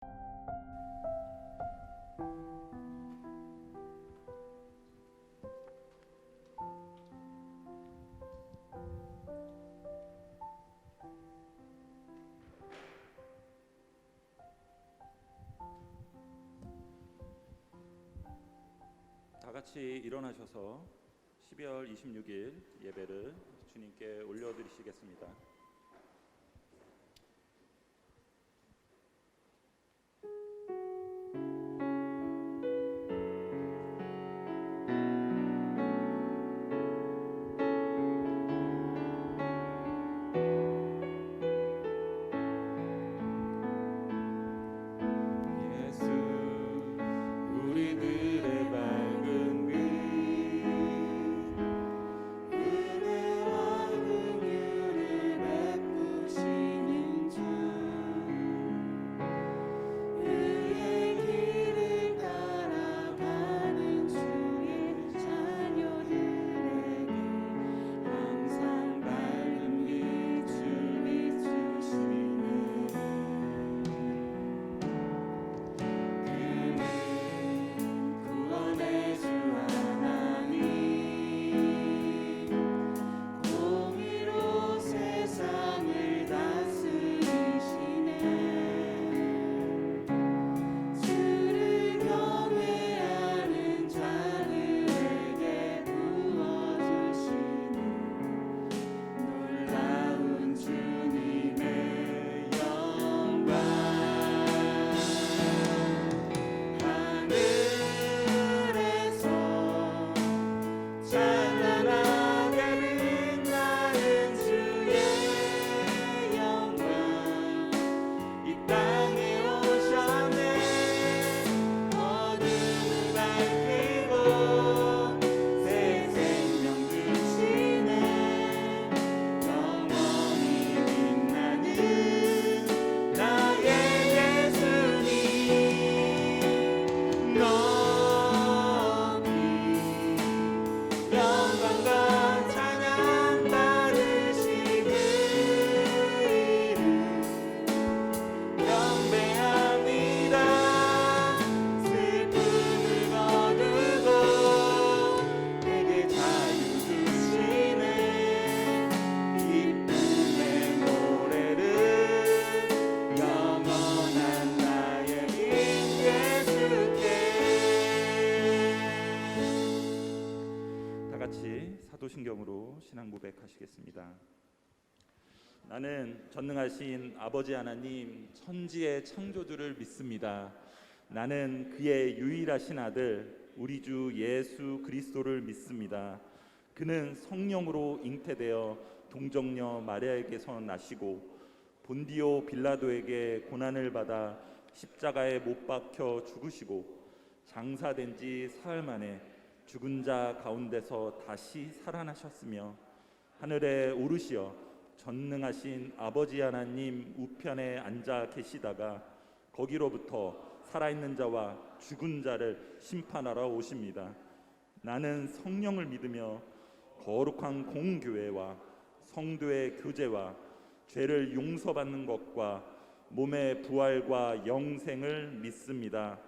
다 같이 일어나셔서 12월 26일 예배를 주님께 올려드리시겠습니다. 사도신경으로 신앙 고백하시겠습니다. 나는 전능하신 아버지 하나님 천지의 창조주를 믿습니다. 나는 그의 유일하신 아들 우리 주 예수 그리스도를 믿습니다. 그는 성령으로 잉태되어 동정녀 마리아에게서 나시고 본디오 빌라도에게 고난을 받아 십자가에 못 박혀 죽으시고 장사된 지 사흘 만에 죽은 자 가운데서 다시 살아나셨으며 하늘에 오르시어 전능하신 아버지 하나님 우편에 앉아 계시다가 거기로부터 살아있는 자와 죽은 자를 심판하러 오십니다. 나는 성령을 믿으며 거룩한 공교회와 성도의 교제와 죄를 용서받는 것과 몸의 부활과 영생을 믿습니다.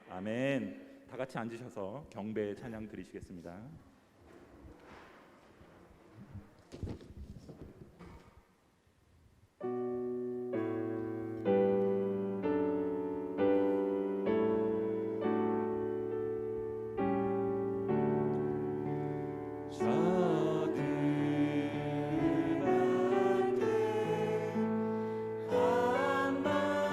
아멘. 다 같이 앉으셔서 경배 찬양 드리시겠습니다. 한밤중에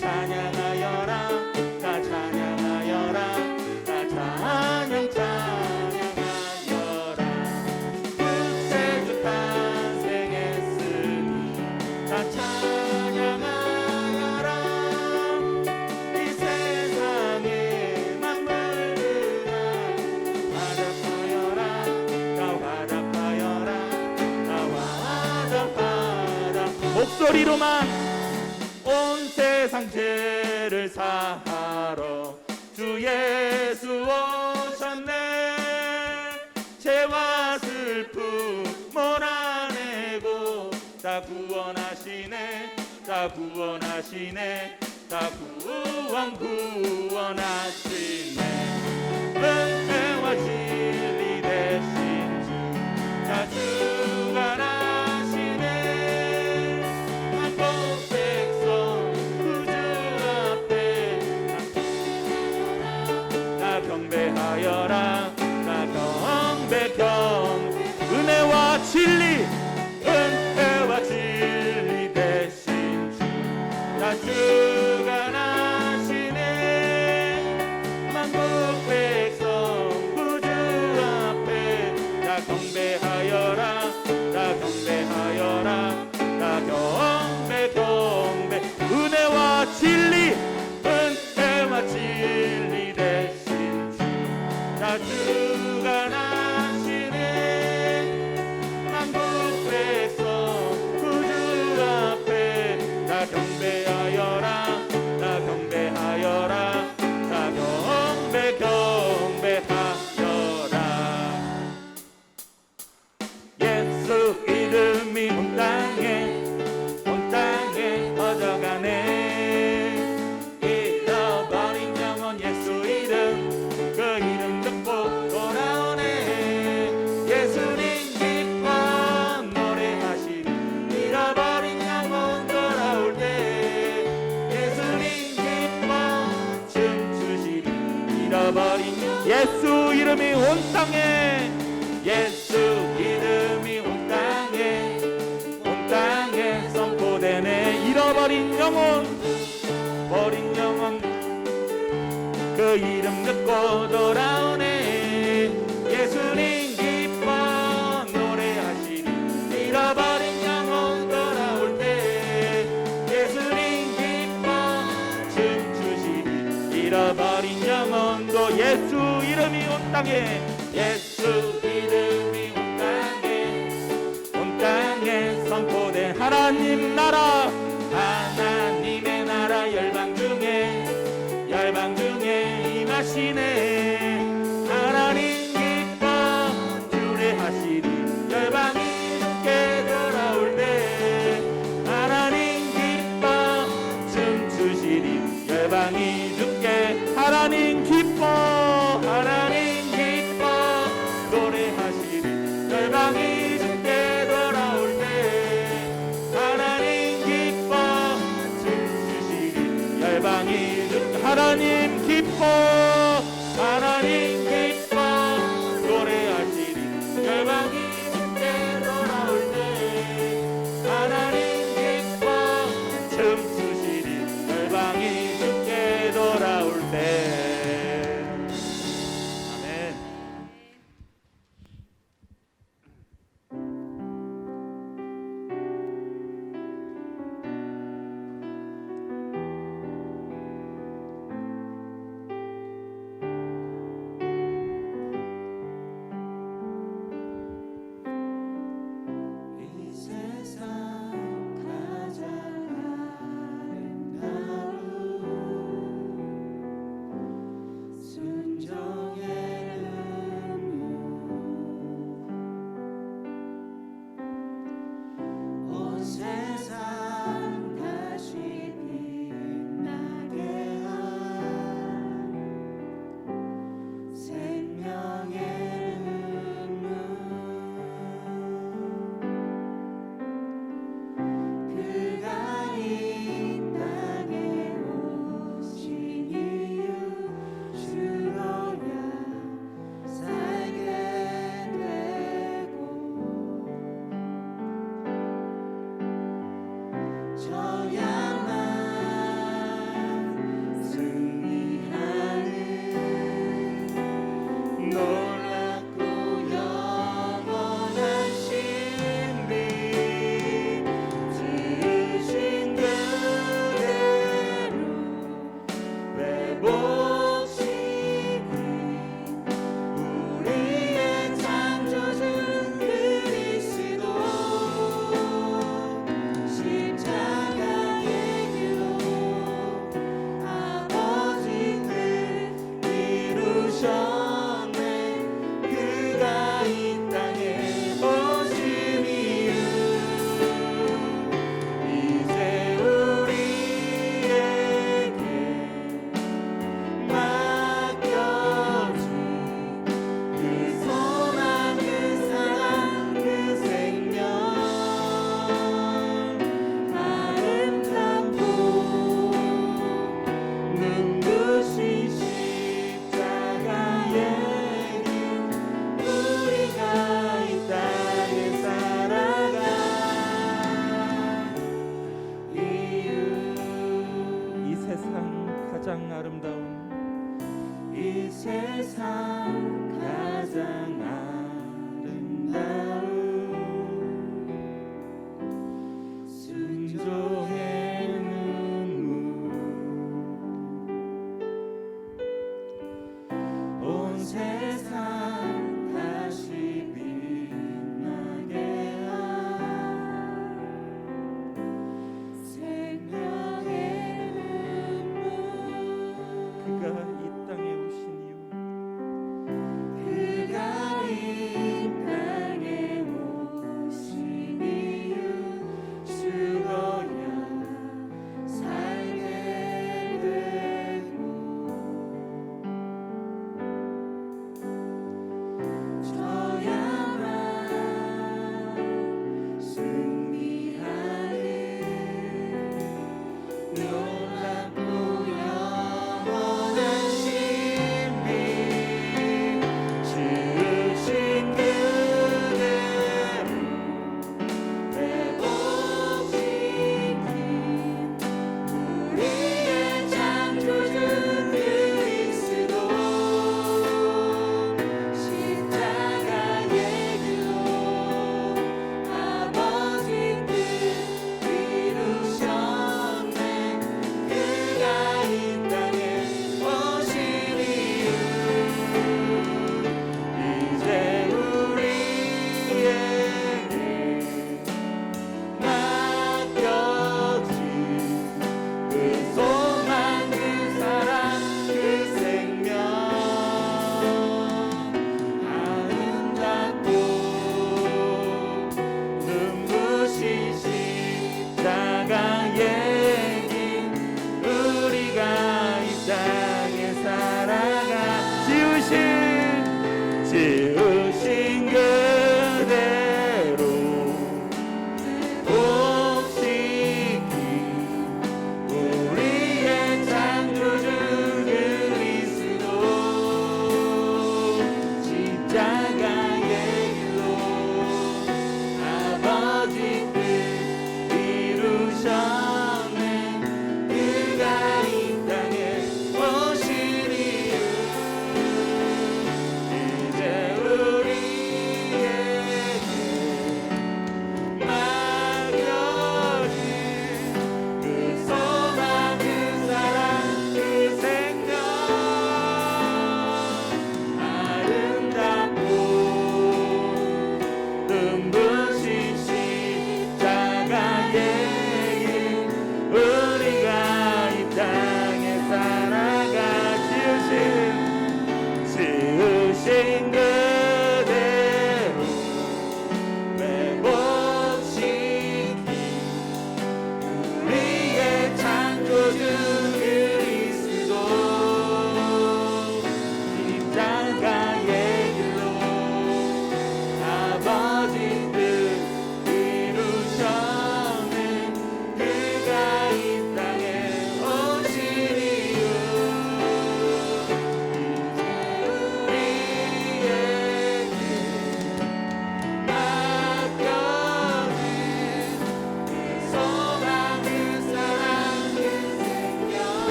찬양하여라 다 찬양하여라 다 찬양하여라 구세주 탄생했으니 다 찬양하여라 이 세상의 만물들아 화답하여라 다 화답하여라 다 화답하라 목소리로만 온 세상 죄를 사하러 주 예수 오셨네 죄와 슬픔 몰아내고 다 구원하시네 다 구원하시네 다 구원하시네 은혜와 진리 대신 주 다 주가 나시네 한국 백성 구주 앞에 다 경배하여라 다 경배 은혜와 진리 대신 주 다 주가 나시네 만국 백성 구주 앞에 다 경배하여라 다 경배하여라 다 경배 은혜와 진리 대신 주 다 주가 나시네 만국 백성 구주 앞에 다 경배하여라 다 경배하여라 다 경배하여라 예수 이름이 온 땅에 퍼져가네 잃어버린 영혼 예수 이름 그 이름 듣고 돌아오네 예수님 기뻐 노래하시리 잃어버린 영혼 돌아올 때 예수님 기뻐 춤추시리 잃어버린 예수 이름이 온 땅에 예수 이름이 온 땅에 선포되네 잃어버린 영혼 버린 영혼 그 이름 듣고 돌아오네 예수님 기뻐 노래하시리 잃어버린 영혼 돌아올 때 예수님 기뻐 춤추시리 잃어버린 영혼도 예수 이름이 온 땅에 예수 이름이 온 땅에 선포된 하나님 나라 하나님의 나라 열방 중에 임하시네 하나님 기뻐 주례하시리 열방이 주께 돌아올 때 하나님 기뻐 춤추시리 열방이 주께 하나님 기뻐 노래하시리 열방이 주께 돌아올 때 하나님 기뻐 춤추시리 열방이 주께 하나님 기뻐 노래하시리 열방이 주께 돌아올 때 하나님 기뻐 춤추시리 열방이 주께 돌아올 때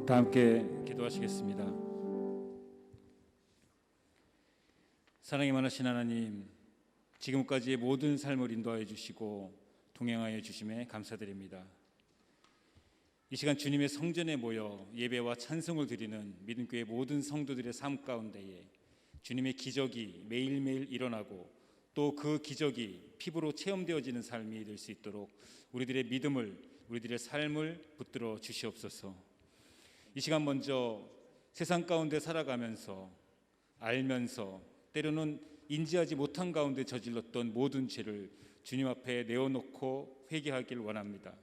다 함께 기도하시겠습니다. 사랑이 많으신 하나님, 지금까지의 모든 삶을 인도하여 주시고 동행하여 주심에 감사드립니다. 이 시간 주님의 성전에 모여 예배와 찬송을 드리는 믿음교회 모든 성도들의 삶 가운데에 주님의 기적이 매일매일 일어나고 또 그 기적이 피부로 체험되어지는 삶이 될 수 있도록 우리들의 믿음을, 우리들의 삶을 붙들어 주시옵소서. 이 시간 먼저 세상 가운데 살아가면서 알면서 때로는 인지하지 못한 가운데 저질렀던 모든 죄를 주님 앞에 내어놓고 회개하길 원합니다.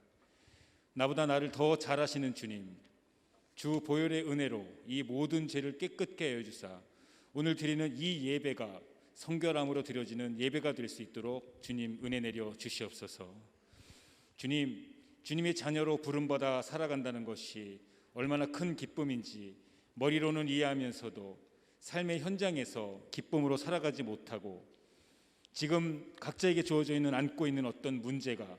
나보다 나를 더 잘 아시는 주님, 주 보혈의 은혜로 이 모든 죄를 깨끗게 하여 주사 오늘 드리는 이 예배가 성결함으로 드려지는 예배가 될 수 있도록 주님 은혜 내려 주시옵소서. 주님의 자녀로 부름받아 살아간다는 것이 얼마나 큰 기쁨인지 머리로는 이해하면서도 삶의 현장에서 기쁨으로 살아가지 못하고 지금 각자에게 주어져 있는 안고 있는 어떤 문제가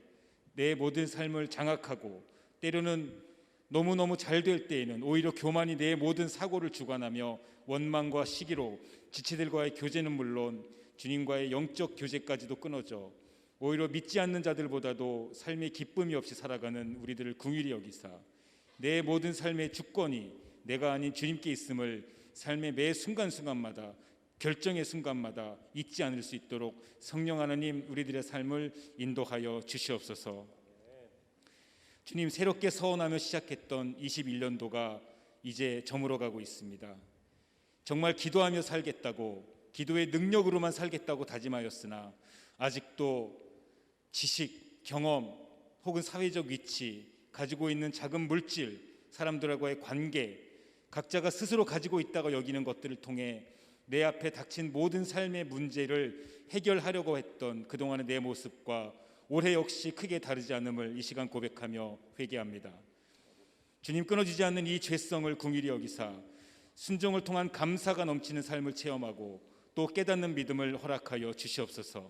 내 모든 삶을 장악하고 때로는 너무너무 잘 될 때에는 오히려 교만이 내 모든 사고를 주관하며 원망과 시기로 지체들과의 교제는 물론 주님과의 영적 교제까지도 끊어져 오히려 믿지 않는 자들보다도 삶의 기쁨이 없이 살아가는 우리들을 긍휼히 여기사 내 모든 삶의 주권이 내가 아닌 주님께 있음을 삶의 매 순간순간마다 결정의 순간마다 잊지 않을 수 있도록 성령 하나님 우리들의 삶을 인도하여 주시옵소서. 주님, 새롭게 서원하며 시작했던 21년도가 이제 저물어가고 있습니다. 정말 기도하며 살겠다고, 기도의 능력으로만 살겠다고 다짐하였으나 아직도 지식, 경험 혹은 사회적 위치, 가지고 있는 작은 물질, 사람들과의 관계, 각자가 스스로 가지고 있다고 여기는 것들을 통해 내 앞에 닥친 모든 삶의 문제를 해결하려고 했던 그동안의 내 모습과 올해 역시 크게 다르지 않음을 이 시간 고백하며 회개합니다. 주님, 끊어지지 않는 이 죄성을 긍휼히 여기사 순종을 통한 감사가 넘치는 삶을 체험하고 또 깨닫는 믿음을 허락하여 주시옵소서.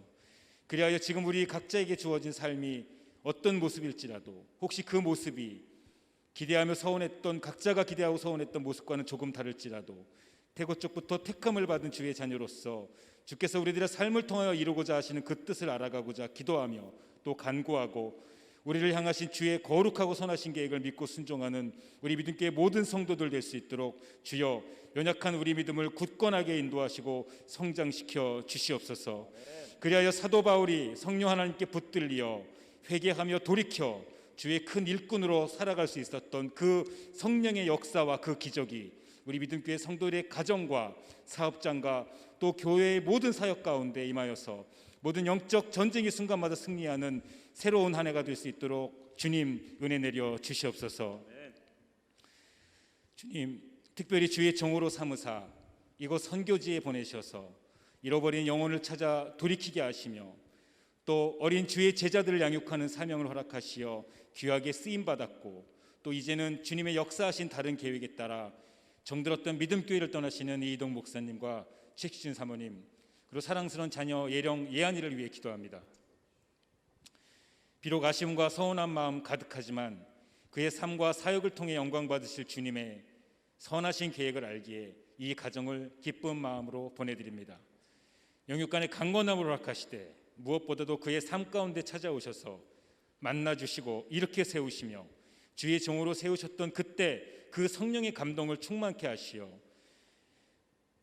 그리하여 지금 우리 각자에게 주어진 삶이 어떤 모습일지라도 혹시 그 모습이 기대하며 서원했던 각자가 기대하고 서원했던 모습과는 조금 다를지라도 태고 쪽부터 택함을 받은 주의 자녀로서 주께서 우리들의 삶을 통하여 이루고자 하시는 그 뜻을 알아가고자 기도하며 또 간구하고 우리를 향하신 주의 거룩하고 선하신 계획을 믿고 순종하는 우리 믿음교회 모든 성도들 될 수 있도록 주여 연약한 우리 믿음을 굳건하게 인도하시고 성장시켜 주시옵소서. 그리하여 사도 바울이 성령 하나님께 붙들리어 회개하며 돌이켜 주의 큰 일꾼으로 살아갈 수 있었던 그 성령의 역사와 그 기적이 우리 믿음교회 성도들의 가정과 사업장과 또 교회의 모든 사역 가운데 임하여서 모든 영적 전쟁의 순간마다 승리하는 새로운 한 해가 될 수 있도록 주님 은혜 내려 주시옵소서. 주님, 특별히 주의 종으로 삼으사 이곳 선교지에 보내셔서 잃어버린 영혼을 찾아 돌이키게 하시며 또 어린 주의 제자들을 양육하는 사명을 허락하시어 귀하게 쓰임받았고 또 이제는 주님의 역사하신 다른 계획에 따라 정들었던 믿음교회를 떠나시는 이동 목사님과 최기준 사모님 그리고 사랑스러운 자녀 예령 예안이를 위해 기도합니다. 비록 아쉬움과 서운한 마음 가득하지만 그의 삶과 사역을 통해 영광 받으실 주님의 선하신 계획을 알기에 이 가정을 기쁜 마음으로 보내드립니다. 영육간의 강건함을 허락하시되 무엇보다도 그의 삶 가운데 찾아오셔서 만나주시고 이렇게 세우시며 주의 종으로 세우셨던 그때 그 성령의 감동을 충만케 하시어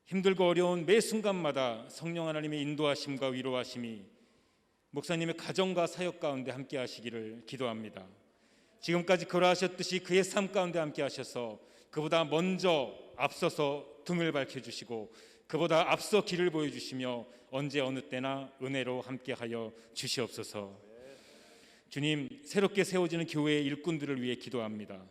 힘들고 어려운 매 순간마다 성령 하나님의 인도하심과 위로하심이 목사님의 가정과 사역 가운데 함께 하시기를 기도합니다. 지금까지 그러하셨듯이 그의 삶 가운데 함께 하셔서 그보다 먼저 앞서서 등을 밝혀주시고 그보다 앞서 길을 보여주시며 언제 어느 때나 은혜로 함께하여 주시옵소서. 주님, 새롭게 세워지는 교회의 일꾼들을 위해 기도합니다.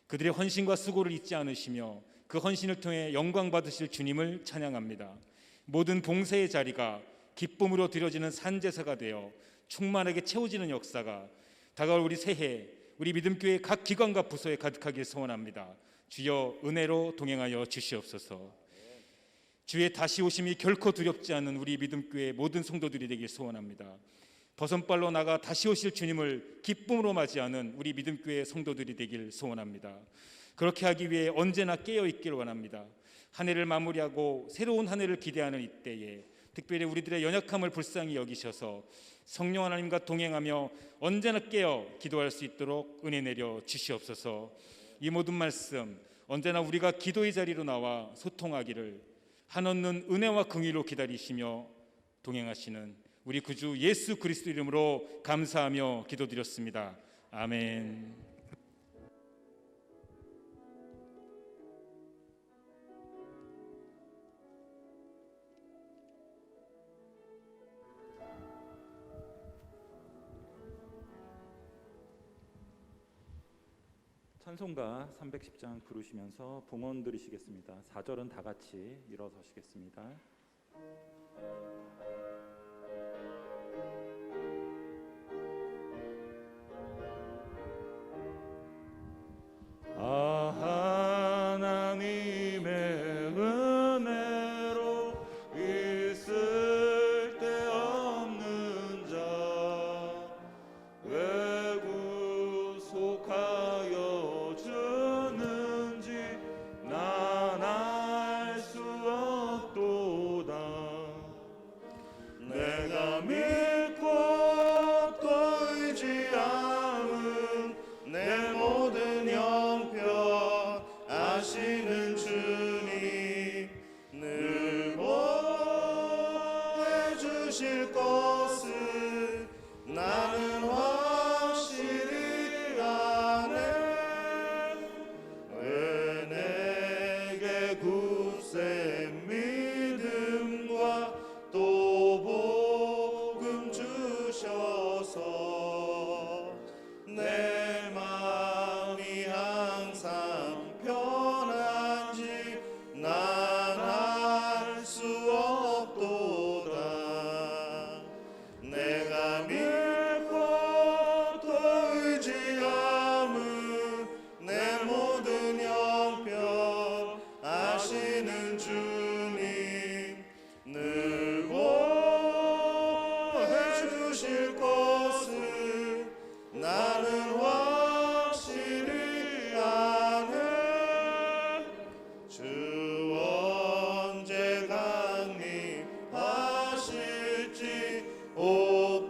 그들의 헌신과 수고를 잊지 않으시며 그 헌신을 통해 영광 받으실 주님을 찬양합니다. 모든 봉사의 자리가 기쁨으로 드려지는 산제사가 되어 충만하게 채워지는 역사가 다가올 우리 새해 우리 믿음교회 각 기관과 부서에 가득하길 소원합니다. 주여 은혜로 동행하여 주시옵소서. 주의 다시 오심이 결코 두렵지 않은 우리 믿음교회 모든 성도들이 되길 소원합니다. 버선발로 나가 다시 오실 주님을 기쁨으로 맞이하는 우리 믿음교회 성도들이 되길 소원합니다. 그렇게 하기 위해 언제나 깨어 있기를 원합니다. 한 해를 마무리하고 새로운 한 해를 기대하는 이때에 특별히 우리들의 연약함을 불쌍히 여기셔서 성령 하나님과 동행하며 언제나 깨어 기도할 수 있도록 은혜 내려 주시옵소서. 이 모든 말씀 언제나 우리가 기도의 자리로 나와 소통하기를 한없는 은혜와 긍휼로 기다리시며 동행하시는 우리 구주 예수 그리스도 이름으로 감사하며 기도드렸습니다. 아멘. 찬송가 310장 부르시면서 봉헌 드리시겠습니다. 4절은 다 같이 일어서시겠습니다. 하나님의 은혜로 있을 데 없는 자 왜 구속하여 주는지 난 알 수 없도다. 내가 믿고 또 의지함은 내 모든 형편 아시는 주님 늘 보해 주실 것을 나는 확실히 아네. 왜 내게 굳센 믿음과 또 복음 주셔서 내 마음이 항상 편한지 난 알 수 없도다. 내가 믿고 또 의지함은 내 모든 형편 아시는 주님 늘 보해 주실 것을 나는 확실히 아네. 주 언제 강림하실지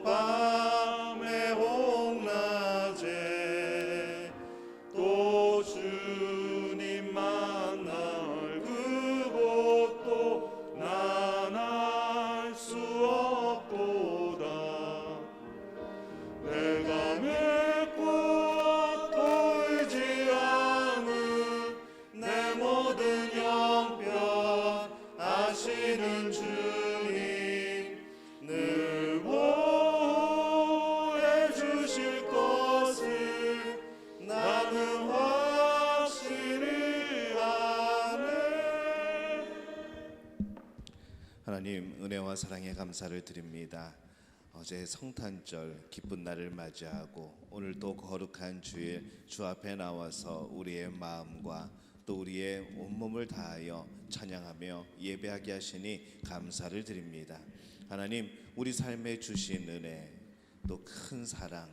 오밤에 홍낮에 또 주님 만날 그곳도 난 알 수 없도다. 내가 믿고 또 의지함은 내 모든 형편 아시는 주님 늘 보해 주실 것을 나는 확실히 아네. 하나님 은혜와 사랑에 감사를 드립니다. 어제 성탄절 기쁜 날을 맞이하고 오늘 또 거룩한 주일 주 앞에 나와서 우리의 마음과 또 우리의 온몸을 다하여 찬양하며 예배하게 하시니 감사를 드립니다. 하나님 우리 삶에 주신 은혜 또 큰 사랑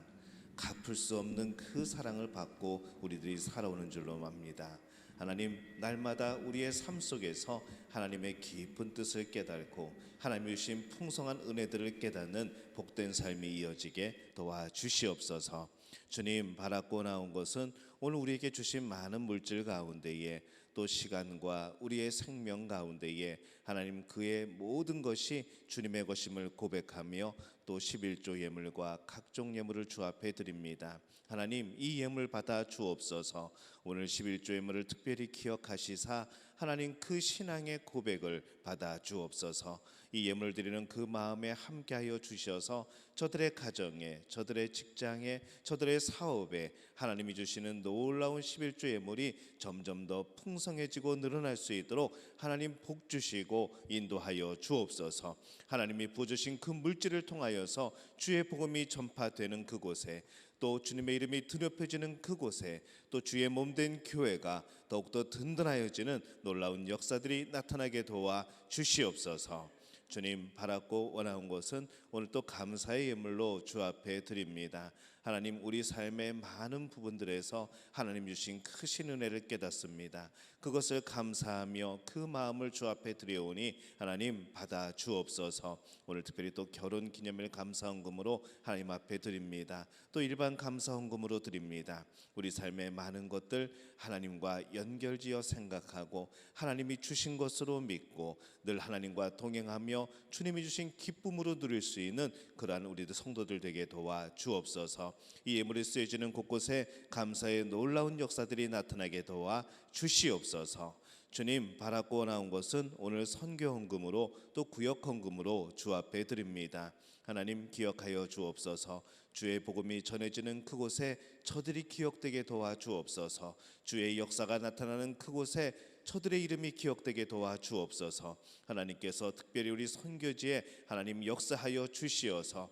갚을 수 없는 그 사랑을 받고 우리들이 살아오는 줄로 압니다. 하나님 날마다 우리의 삶 속에서 하나님의 깊은 뜻을 깨닫고 하나님이 주신 풍성한 은혜들을 깨닫는 복된 삶이 이어지게 도와주시옵소서. 주님 바라고 나온 것은 오늘 우리에게 주신 많은 물질 가운데에 또 시간과 우리의 생명 가운데에 하나님 그의 모든 것이 주님의 것임을 고백하며 또 11조 예물과 각종 예물을 주 앞에 드립니다. 하나님 이 예물 받아 주옵소서. 오늘 11조 예물을 특별히 기억하시사 하나님 그 신앙의 고백을 받아 주옵소서. 이 예물 드리는 그 마음에 함께하여 주셔서 저들의 가정에 저들의 직장에 저들의 사업에 하나님이 주시는 놀라운 11조 예물이 점점 더 풍성해지고 늘어날 수 있도록 하나님 복 주시고 인도하여 주옵소서. 하나님이 부어주신 그 물질을 통하여서 주의 복음이 전파되는 그곳에 또 주님의 이름이 드높여지는 그곳에 또 주의 몸된 교회가 더욱더 든든하여지는 놀라운 역사들이 나타나게 도와 주시옵소서. 주님 바랐고 원하는 것은 오늘 또 감사의 예물로 주 앞에 드립니다. 하나님 우리 삶의 많은 부분들에서 하나님 주신 크신 은혜를 깨닫습니다. 그것을 감사하며 그 마음을 주 앞에 드려오니 하나님 받아 주옵소서. 오늘 특별히 또 결혼 기념일 감사헌금으로 하나님 앞에 드립니다. 또 일반 감사헌금으로 드립니다. 우리 삶의 많은 것들 하나님과 연결지어 생각하고 하나님이 주신 것으로 믿고 늘 하나님과 동행하며 주님이 주신 기쁨으로 누릴 수 있는 그러한 우리들 성도들 되게 도와 주옵소서. 이 예물이 쓰여지는 곳곳에 감사의 놀라운 역사들이 나타나게 도와 주시옵소서. 주님, 바라고 나온 것은 오늘 선교헌금으로 또 구역헌금으로 주 앞에 드립니다. 하나님 기억하여 주옵소서. 주의 복음이 전해지는 그곳에 저들이 기억되게 도와 주옵소서. 주의 역사가 나타나는 그곳에 저들의 이름이 기억되게 도와 주옵소서. 하나님께서 특별히 우리 선교지에 하나님 역사하여 주시어서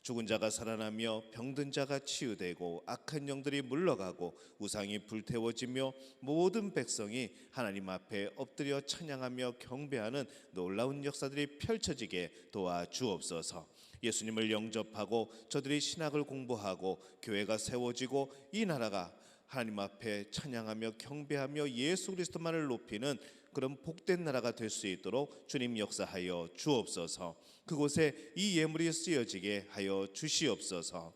죽은 자가 살아나며 병든 자가 치유되고 악한 영들이 물러가고 우상이 불태워지며 모든 백성이 하나님 앞에 엎드려 찬양하며 경배하는 놀라운 역사들이 펼쳐지게 도와 주옵소서. 예수님을 영접하고 저들이 신학을 공부하고 교회가 세워지고 이 나라가 하나님 앞에 찬양하며 경배하며 예수 그리스도만을 높이는 그런 복된 나라가 될 수 있도록 주님 역사하여 주옵소서. 그곳에 이 예물이 쓰여지게 하여 주시옵소서.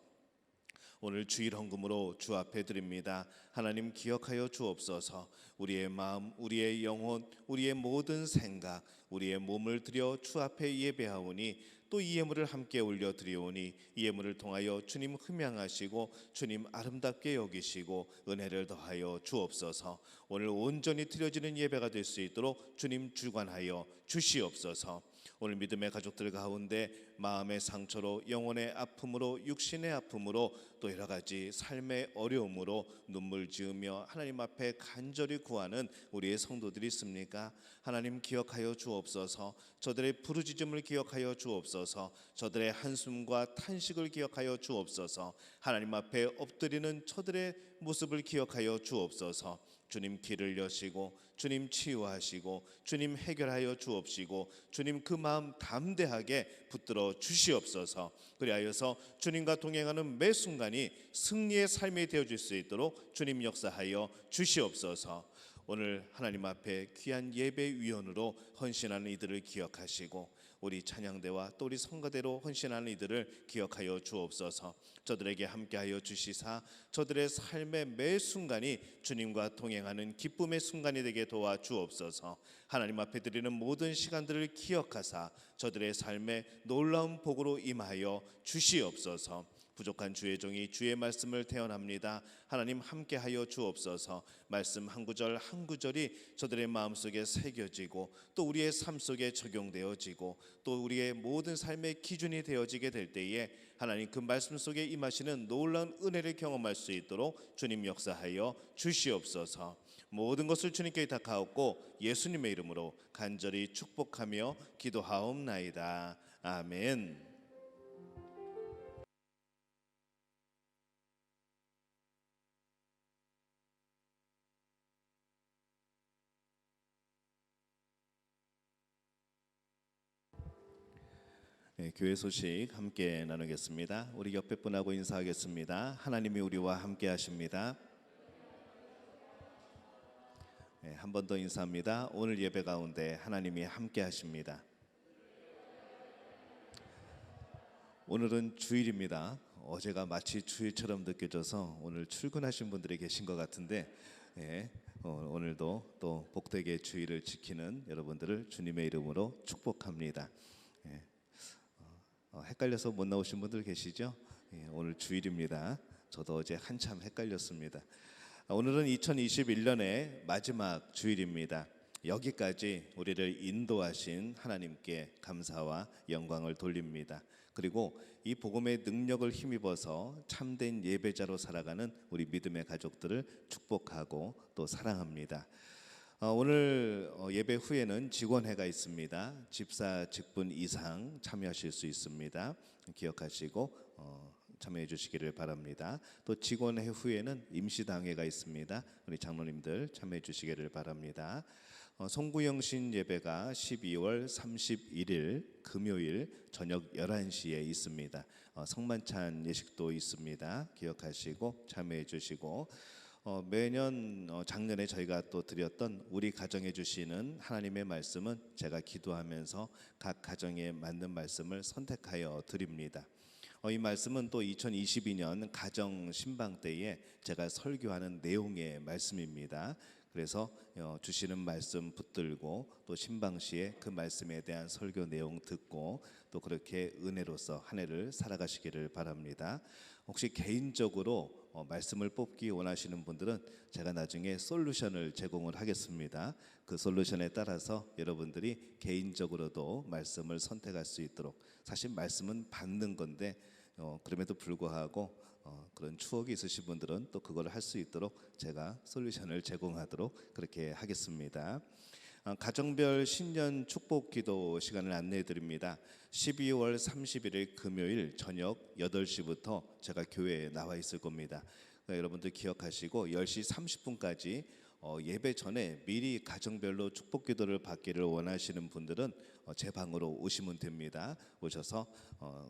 오늘 주일 헌금으로 주 앞에 드립니다. 하나님 기억하여 주옵소서. 우리의 마음, 우리의 영혼, 우리의 모든 생각, 우리의 몸을 들여 주 앞에 예배하오니 또 이 예물을 함께 올려 드리오니 이 예물을 통하여 주님 흠양하시고 주님 아름답게 여기시고 은혜를 더하여 주옵소서. 오늘 온전히 드려지는 예배가 될 수 있도록 주님 주관하여 주시옵소서. 오늘 믿음의 가족들 가운데 마음의 상처로 영혼의 아픔으로 육신의 아픔으로 또 여러 가지 삶의 어려움으로 눈물 지으며 하나님 앞에 간절히 구하는 우리의 성도들이 있습니까? 하나님 기억하여 주옵소서. 저들의 부르짖음을 기억하여 주옵소서. 저들의 한숨과 탄식을 기억하여 주옵소서. 하나님 앞에 엎드리는 저들의 모습을 기억하여 주옵소서. 주님 길을 여시고 주님 치유하시고 주님 해결하여 주옵시고 주님 그 마음 담대하게 붙들어 주시옵소서. 그리하여서 주님과 동행하는 매 순간이 승리의 삶이 되어질 수 있도록 주님 역사하여 주시옵소서. 오늘 하나님 앞에 귀한 예배위원으로 헌신하는 이들을 기억하시고 우리 찬양대와 또 우리 성가대로 헌신하는 이들을 기억하여 주옵소서. 저들에게 함께하여 주시사 저들의 삶의 매 순간이 주님과 동행하는 기쁨의 순간이 되게 도와 주옵소서. 하나님 앞에 드리는 모든 시간들을 기억하사 저들의 삶에 놀라운 복으로 임하여 주시옵소서. 부족한 주의 종이 주의 말씀을 태어납니다. 하나님 함께하여 주옵소서. 말씀 한 구절 한 구절이 저들의 마음속에 새겨지고 또 우리의 삶 속에 적용되어지고 또 우리의 모든 삶의 기준이 되어지게 될 때에 하나님 그 말씀 속에 임하시는 놀라운 은혜를 경험할 수 있도록 주님 역사하여 주시옵소서. 모든 것을 주님께 의탁하옵고 예수님의 이름으로 간절히 축복하며 기도하옵나이다. 아멘. 네, 교회 소식 함께 나누겠습니다. 우리 옆에 분하고 인사하겠습니다. 하나님이 우리와 함께 하십니다. 네, 한 번 더 인사합니다. 오늘 예배 가운데 하나님이 함께 하십니다. 오늘은 주일입니다. 어제가 마치 주일처럼 느껴져서 오늘 출근하신 분들이 계신 것 같은데 네, 오늘도 또 복되게 주일을 지키는 여러분들을 주님의 이름으로 축복합니다. 네. 헷갈려서 못 나오신 분들 계시죠? 오늘 주일입니다. 저도 어제 한참 헷갈렸습니다. 오늘은 2021년의 마지막 주일입니다. 여기까지 우리를 인도하신 하나님께 감사와 영광을 돌립니다. 그리고 이 복음의 능력을 힘입어서 참된 예배자로 살아가는 우리 믿음의 가족들을 축복하고 또 사랑합니다. 오늘 예배 후에는 직원회가 있습니다. 집사 직분 이상 참여하실 수 있습니다. 기억하시고 참여해 주시기를 바랍니다. 또 직원회 후에는 임시당회가 있습니다. 우리 장로님들 참여해 주시기를 바랍니다. 송구영신 예배가 12월 31일 금요일 저녁 11시에 있습니다. 성만찬 예식도 있습니다. 기억하시고 참여해 주시고, 매년 작년에 저희가 또 드렸던 우리 가정해 주시는 하나님의 말씀은 제가 기도하면서 각 가정에 맞는 말씀을 선택하여 드립니다. 이 말씀은 또 2022년 가정 신방 때에 제가 설교하는 내용의 말씀입니다. 그래서 주시는 말씀 붙들고 또 신방 시에 그 말씀에 대한 설교 내용 듣고 또 그렇게 은혜로서 한 해를 살아가시기를 바랍니다. 혹시 개인적으로 말씀을 뽑기 원하시는 분들은 제가 나중에 솔루션을 제공을 하겠습니다. 그 솔루션에 따라서 여러분들이 개인적으로도 말씀을 선택할 수 있도록, 사실 말씀은 받는 건데 그럼에도 불구하고 그런 추억이 있으신 분들은 또 그걸 할 수 있도록 제가 솔루션을 제공하도록 그렇게 하겠습니다. 가정별 신년 축복 기도 시간을 안내해 드립니다. 12월 31일 금요일 저녁 8시부터 제가 교회에 나와 있을 겁니다. 그러니까 여러분들 기억하시고 10시 30분까지 예배 전에 미리 가정별로 축복 기도를 받기를 원하시는 분들은 제 방으로 오시면 됩니다. 오셔서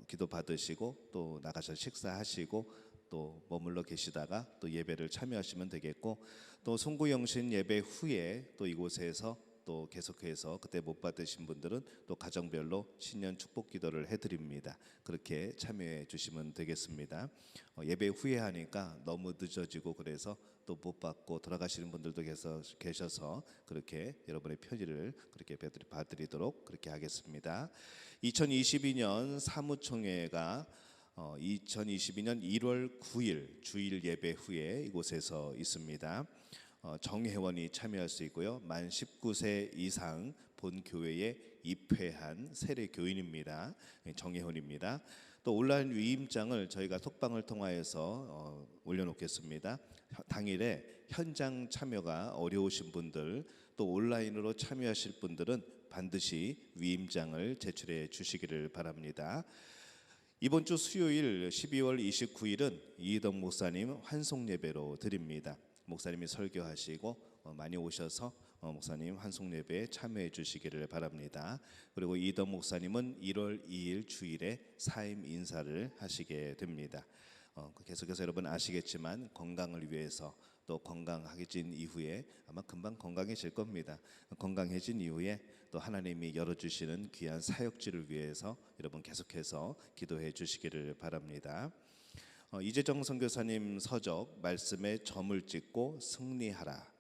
기도 받으시고 또 나가서 식사하시고 또 머물러 계시다가 또 예배를 참여하시면 되겠고, 또 송구영신 예배 후에 또 이곳에서 또 계속해서 그때 못 받으신 분들은 또 가정별로 신년 축복 기도를 해드립니다. 그렇게 참여해 주시면 되겠습니다. 예배 후에 하니까 너무 늦어지고 그래서 또 못 받고 돌아가시는 분들도 계셔서 그렇게 여러분의 편지를 그렇게 봐드리도록 그렇게 하겠습니다. 2022년 사무총회가 2022년 1월 9일 주일 예배 후에 이곳에서 있습니다. 정회원이 참여할 수 있고요. 만 19세 이상 본 교회에 입회한 세례 교인입니다. 정회원입니다. 또 온라인 위임장을 저희가 톡방을 통하여서 올려놓겠습니다. 당일에 현장 참여가 어려우신 분들, 또 온라인으로 참여하실 분들은 반드시 위임장을 제출해 주시기를 바랍니다. 이번 주 수요일 12월 29일은 이희덕 목사님 환송 예배로 드립니다. 목사님이 설교하시고 많이 오셔서 목사님 환송 예배에 참여해 주시기를 바랍니다. 그리고 이희덕 목사님은 1월 2일 주일에 사임 인사를 하시게 됩니다. 계속해서 여러분 아시겠지만 건강을 위해서, 또 건강해진 이후에 아마 금방 건강해질 겁니다. 건강해진 이후에 또 하나님이 열어주시는 귀한 사역지를 위해서 여러분 계속해서 기도해 주시기를 바랍니다. 이재정 선교사님 서적 말씀에 점을 찍고 승리하라,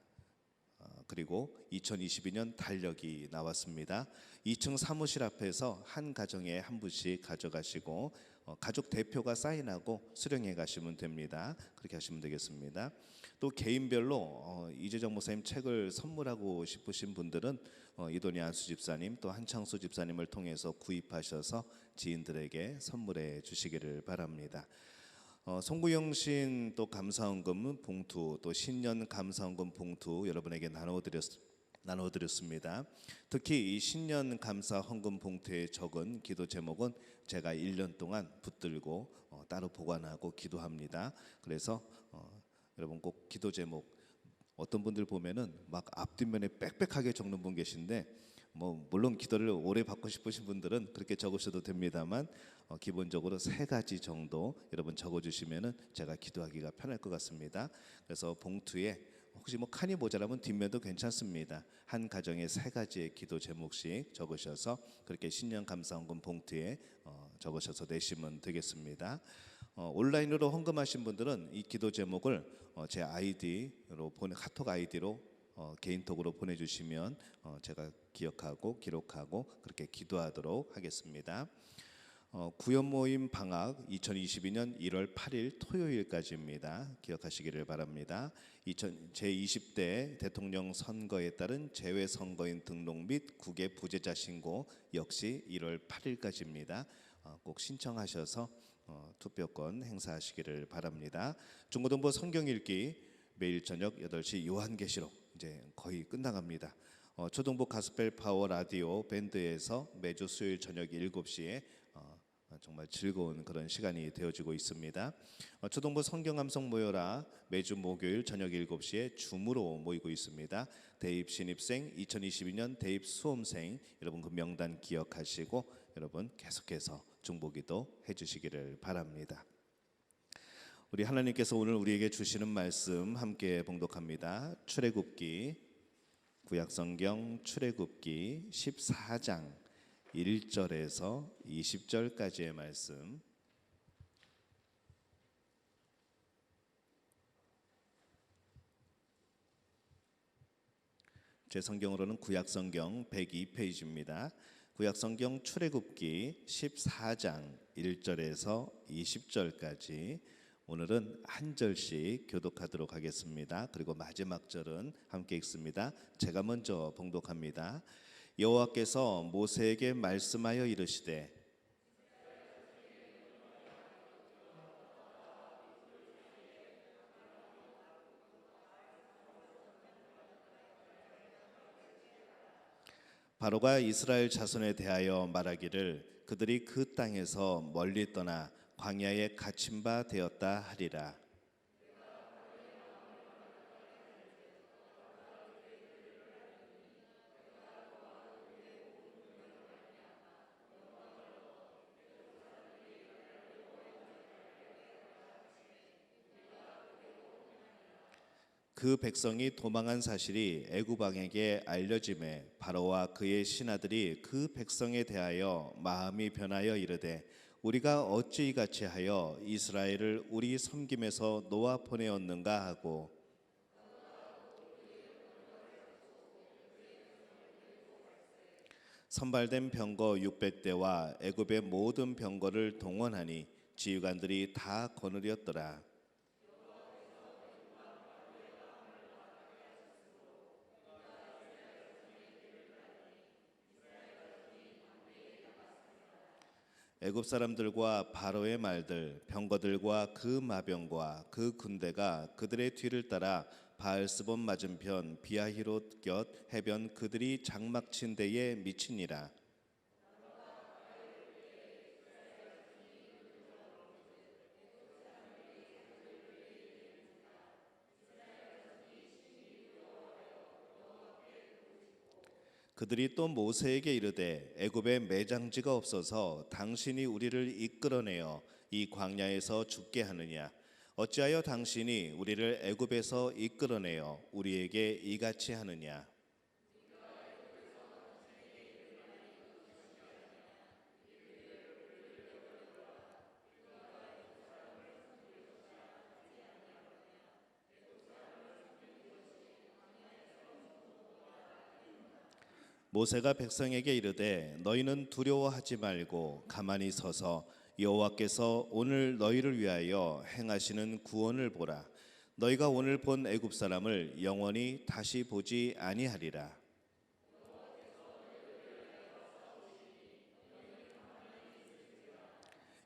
그리고 2022년 달력이 나왔습니다. 2층 사무실 앞에서 한 가정에 한 분씩 가져가시고 가족 대표가 사인하고 수령해 가시면 됩니다. 그렇게 하시면 되겠습니다. 또 개인별로 이재정 목사님 책을 선물하고 싶으신 분들은 이돈희 안수 집사님 또 한창수 집사님을 통해서 구입하셔서 지인들에게 선물해 주시기를 바랍니다. 송구영신 또 감사헌금 봉투, 또 신년 감사헌금 봉투 여러분에게 나눠드렸습니다. 특히 이 신년 감사 헌금 봉투에 적은 기도 제목은 제가 1년 동안 붙들고 따로 보관하고 기도합니다. 그래서 여러분 꼭 기도 제목, 어떤 분들 보면은 막 앞뒷면에 빽빽하게 적는 분 계신데 물론 기도를 오래 받고 싶으신 분들은 그렇게 적으셔도 됩니다만 기본적으로 3가지 정도 여러분 적어주시면은 제가 기도하기가 편할 것 같습니다. 그래서 봉투에 혹시 칸이 모자라면 뒷면도 괜찮습니다. 한 가정에 3가지의 기도 제목씩 적으셔서 그렇게 신년 감사헌금 봉투에 적으셔서 내시면 되겠습니다. 온라인으로 헌금하신 분들은 이 기도 제목을 제 아이디로 카톡 아이디로 개인톡으로 보내주시면 제가 기억하고 기록하고 그렇게 기도하도록 하겠습니다. 구연 모임 방학 2022년 1월 8일 토요일까지입니다. 기억하시기를 바랍니다. 제20대 대통령 선거에 따른 재외선거인 등록 및 국외 부재자 신고 역시 1월 8일까지입니다. 꼭 신청하셔서 투표권 행사하시기를 바랍니다. 중고등부 성경 읽기 매일 저녁 8시 요한계시록 이제 거의 끝나갑니다. 초등부 가스펠 파워 라디오 밴드에서 매주 수요일 저녁 7시에 정말 즐거운 그런 시간이 되어지고 있습니다. 초동부 성경감성 모여라 매주 목요일 저녁 7시에 줌으로 모이고 있습니다. 대입 신입생 2022년 대입 수험생 여러분 그 명단 기억하시고 여러분 계속해서 중보기도 해주시기를 바랍니다. 우리 하나님께서 오늘 우리에게 주시는 말씀 함께 봉독합니다. 출애굽기 구약성경 출애굽기 14장 1절에서 20절까지의 말씀. 제 성경으로는 구약성경 102페이지입니다. 구약성경 출애굽기 14장 1절에서 20절까지 오늘은 한 절씩 교독하도록 하겠습니다. 그리고 마지막 절은 함께 읽습니다. 제가 먼저 봉독합니다. 여호와께서 모세에게 말씀하여 이르시되 바로가 이스라엘 자손에 대하여 말하기를 그들이 그 땅에서 멀리 떠나 광야에 갇힌 바 되었다 하리라. 그 백성이 도망한 사실이 애굽 왕에게 알려짐에 바로와 그의 신하들이 그 백성에 대하여 마음이 변하여 이르되 우리가 어찌 이같이 하여 이스라엘을 우리 섬김에서 놓아 보내었는가 하고 선발된 병거 600대와 애굽의 모든 병거를 동원하니 지휘관들이 다 거느렸더라. 애굽 사람들과 바로의 말들, 병거들과 그 마병과 그 군대가 그들의 뒤를 따라 바알스본 맞은편 비아히롯 곁 해변 그들이 장막 친 데에 미치니라. 그들이 또 모세에게 이르되 애굽에 매장지가 없어서 당신이 우리를 이끌어내어 이 광야에서 죽게 하느냐 어찌하여 당신이 우리를 애굽에서 이끌어내어 우리에게 이같이 하느냐 모세가 백성에게 이르되 너희는 두려워하지 말고 가만히 서서 여호와께서 오늘 너희를 위하여 행하시는 구원을 보라. 너희가 오늘 본 애굽 사람을 영원히 다시 보지 아니하리라.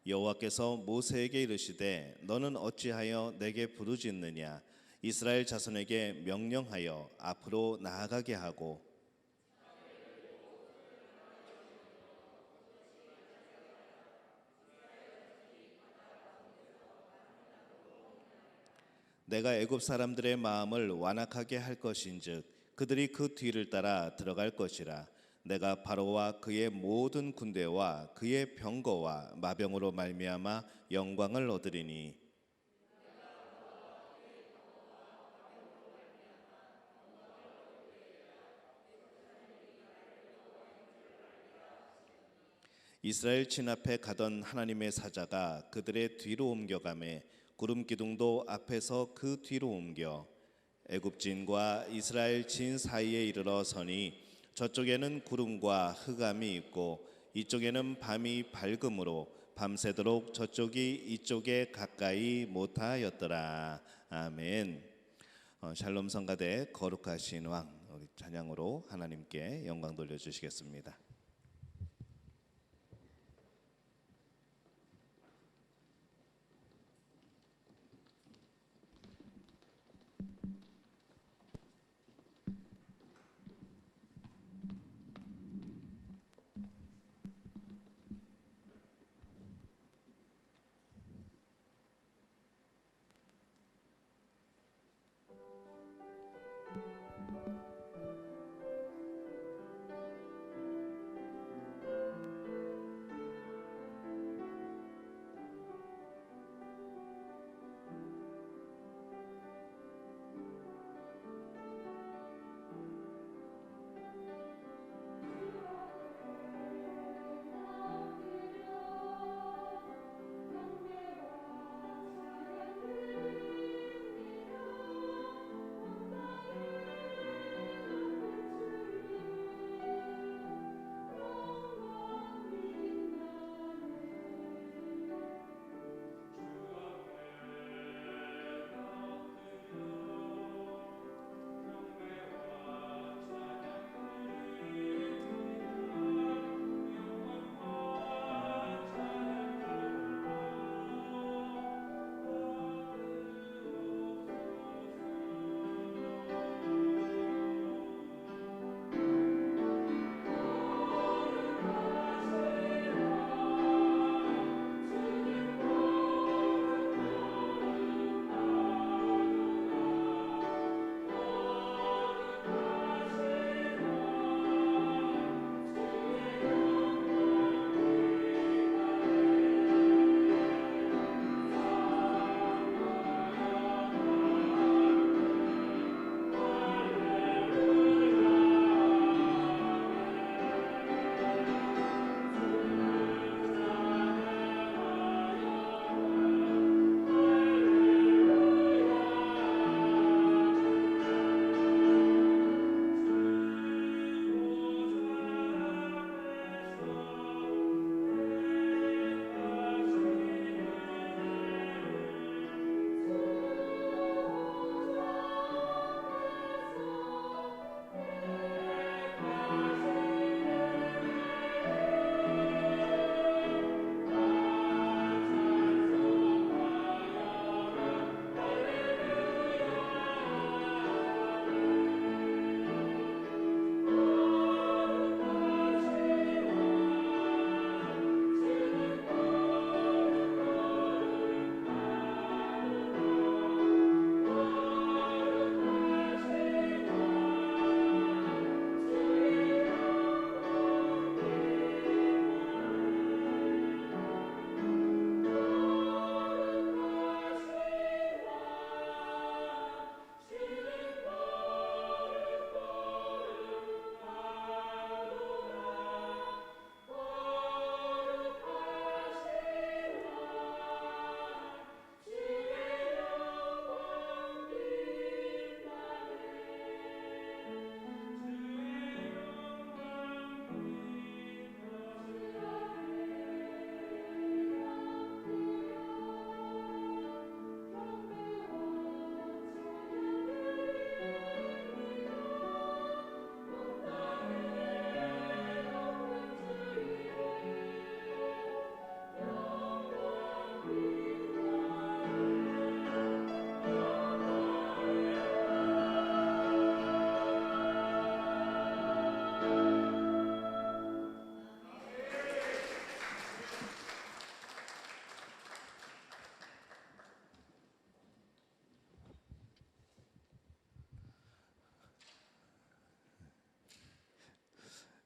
여호와께서 모세에게 이르시되 너는 어찌하여 내게 부르짖느냐 이스라엘 자손에게 명령하여 앞으로 나아가게 하고 내가 애굽 사람들의 마음을 완악하게 할 것인즉 그들이 그 뒤를 따라 들어갈 것이라. 내가 바로와 그의 모든 군대와 그의 병거와 마병으로 말미암아 영광을 얻으리니 이스라엘 진 앞에 가던 하나님의 사자가 그들의 뒤로 옮겨가매 구름 기둥도 앞에서 그 뒤로 옮겨 애굽진과 이스라엘 진 사이에 이르러 서니 저쪽에는 구름과 흑암이 있고 이쪽에는 밤이 밝음으로 밤새도록 저쪽이 이쪽에 가까이 못하였더라. 아멘. 샬롬 성가대 거룩하신 왕 우리 찬양으로 하나님께 영광 돌려주시겠습니다.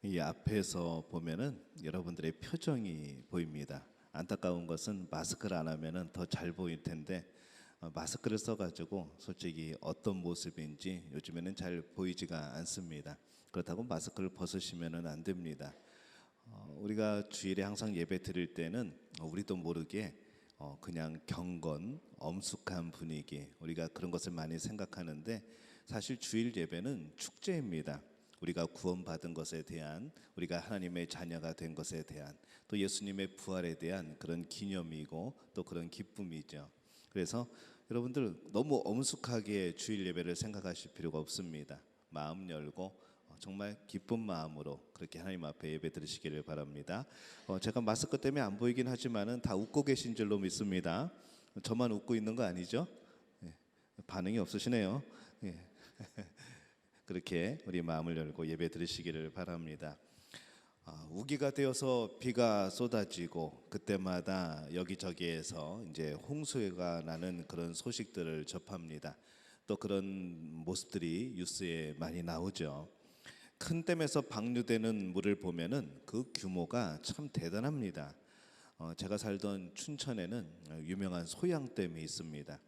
이 앞에서 보면은 여러분들의 표정이 보입니다. 안타까운 것은 마스크를 안 하면은 더 잘 보일 텐데 마스크를 써가지고 솔직히 어떤 모습인지 요즘에는 잘 보이지가 않습니다. 그렇다고 마스크를 벗으시면은 안 됩니다. 우리가 주일에 항상 예배 드릴 때는 우리도 모르게 그냥 경건, 엄숙한 분위기, 우리가 그런 것을 많이 생각하는데 사실 주일 예배는 축제입니다. 우리가 구원받은 것에 대한, 우리가 하나님의 자녀가 된 것에 대한, 또 예수님의 부활에 대한 그런 기념이고 또 그런 기쁨이죠. 그래서 여러분들 너무 엄숙하게 주일 예배를 생각하실 필요가 없습니다. 마음 열고 정말 기쁜 마음으로 그렇게 하나님 앞에 예배 드리시기를 바랍니다. 제가 마스크 때문에 안 보이긴 하지만은 다 웃고 계신 줄로 믿습니다. 저만 웃고 있는 거 아니죠? 반응이 없으시네요. 그렇게 우리 마음을 열고 예배 드리시기를 바랍니다. 우기가 되어서 비가 쏟아지고 그때마다 여기저기에서 이제 홍수가 나는 그런 소식들을 접합니다. 또 그런 모습들이 뉴스에 많이 나오죠. 큰 댐에서 방류되는 물을 보면은 그 규모가 참 대단합니다. 제가 살던 춘천에는 유명한 소양댐이 있습니다.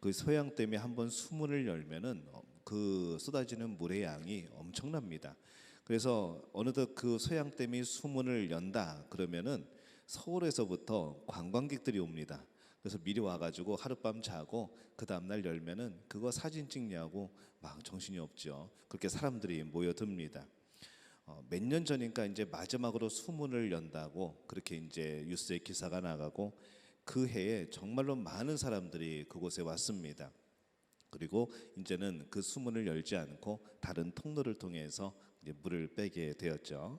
그 소양댐이 한번 수문을 열면은 그 쏟아지는 물의 양이 엄청납니다. 그래서 어느덧 그 소양댐이 수문을 연다 그러면은 서울에서부터 관광객들이 옵니다. 그래서 미리 와가지고 하룻밤 자고 그 다음날 열면은 그거 사진 찍냐고 막 정신이 없죠. 그렇게 사람들이 모여듭니다. 몇 년 전인가 이제 마지막으로 수문을 연다고 그렇게 이제 뉴스에 기사가 나가고 그 해에 정말로 많은 사람들이 그곳에 왔습니다. 그리고 이제는 그 수문을 열지 않고 다른 통로를 통해서 이제 물을 빼게 되었죠.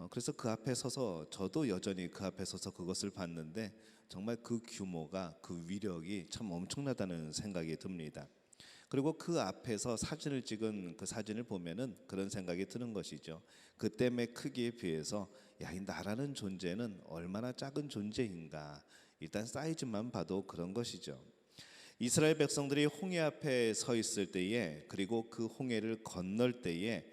그래서 그 앞에 서서 저도 여전히 그 앞에 서서 그것을 봤는데 정말 그 규모가 그 위력이 참 엄청나다는 생각이 듭니다. 그리고 그 앞에서 사진을 찍은 그 사진을 보면은 그런 생각이 드는 것이죠. 그 댐의 크기에 비해서 야, 이 나라는 존재는 얼마나 작은 존재인가. 일단 사이즈만 봐도 그런 것이죠. 이스라엘 백성들이 홍해 앞에 서 있을 때에 그리고 그 홍해를 건널 때에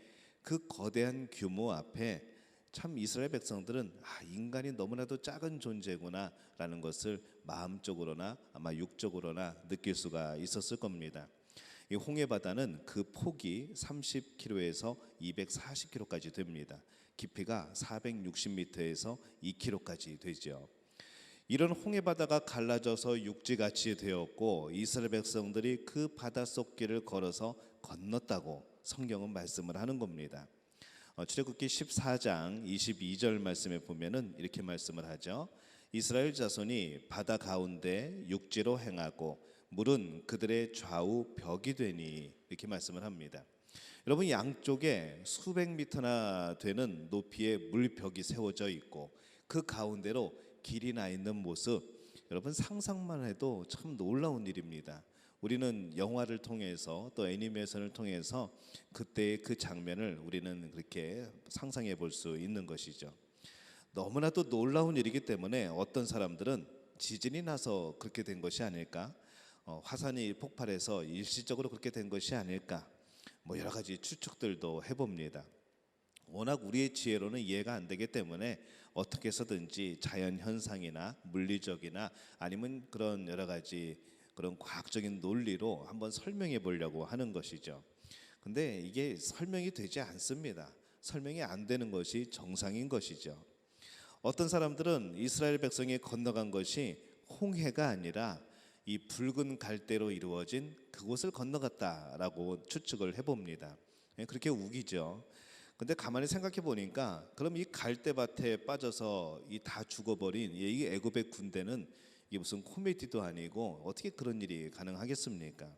그 거대한 규모 앞에 참 이스라엘 백성들은 인간이 너무나도 작은 존재구나라는 것을 마음적으로나 아마 육적으로나 느낄 수가 있었을 겁니다. 이 홍해 바다는 그 폭이 30km에서 240km까지 됩니다. 깊이가 460m에서 2km까지 되죠. 이런 홍해 바다가 갈라져서 육지같이 되었고 이스라엘 백성들이 그 바닷속 길을 걸어서 건넜다고 성경은 말씀을 하는 겁니다. 출애굽기 14장 22절 말씀에 보면은 이렇게 말씀을 하죠. 이스라엘 자손이 바다 가운데 육지로 행하고 물은 그들의 좌우 벽이 되니 이렇게 말씀을 합니다. 여러분 양쪽에 수백 미터나 되는 높이의 물벽이 세워져 있고 그 가운데로 길이 나 있는 모습 여러분 상상만 해도 참 놀라운 일입니다. 우리는 영화를 통해서 또 애니메이션을 통해서 그때의 그 장면을 우리는 그렇게 상상해 볼 수 있는 것이죠. 너무나도 놀라운 일이기 때문에 어떤 사람들은 지진이 나서 그렇게 된 것이 아닐까, 화산이 폭발해서 일시적으로 그렇게 된 것이 아닐까, 뭐 여러 가지 추측들도 해봅니다. 워낙 우리의 지혜로는 이해가 안 되기 때문에 어떻게 해서든지 자연 현상이나 물리적이나 아니면 그런 여러 가지 그런 과학적인 논리로 한번 설명해 보려고 하는 것이죠. 근데 이게 설명이 되지 않습니다. 설명이 안 되는 것이 정상인 것이죠. 어떤 사람들은 이스라엘 백성이 건너간 것이 홍해가 아니라 이 붉은 갈대로 이루어진 그곳을 건너갔다라고 추측을 해봅니다. 그렇게 우기죠. 근데 가만히 생각해 보니까 그럼 이 갈대밭에 빠져서 이 다 죽어버린 이 애굽의 군대는 이게 무슨 코미디도 아니고 어떻게 그런 일이 가능하겠습니까?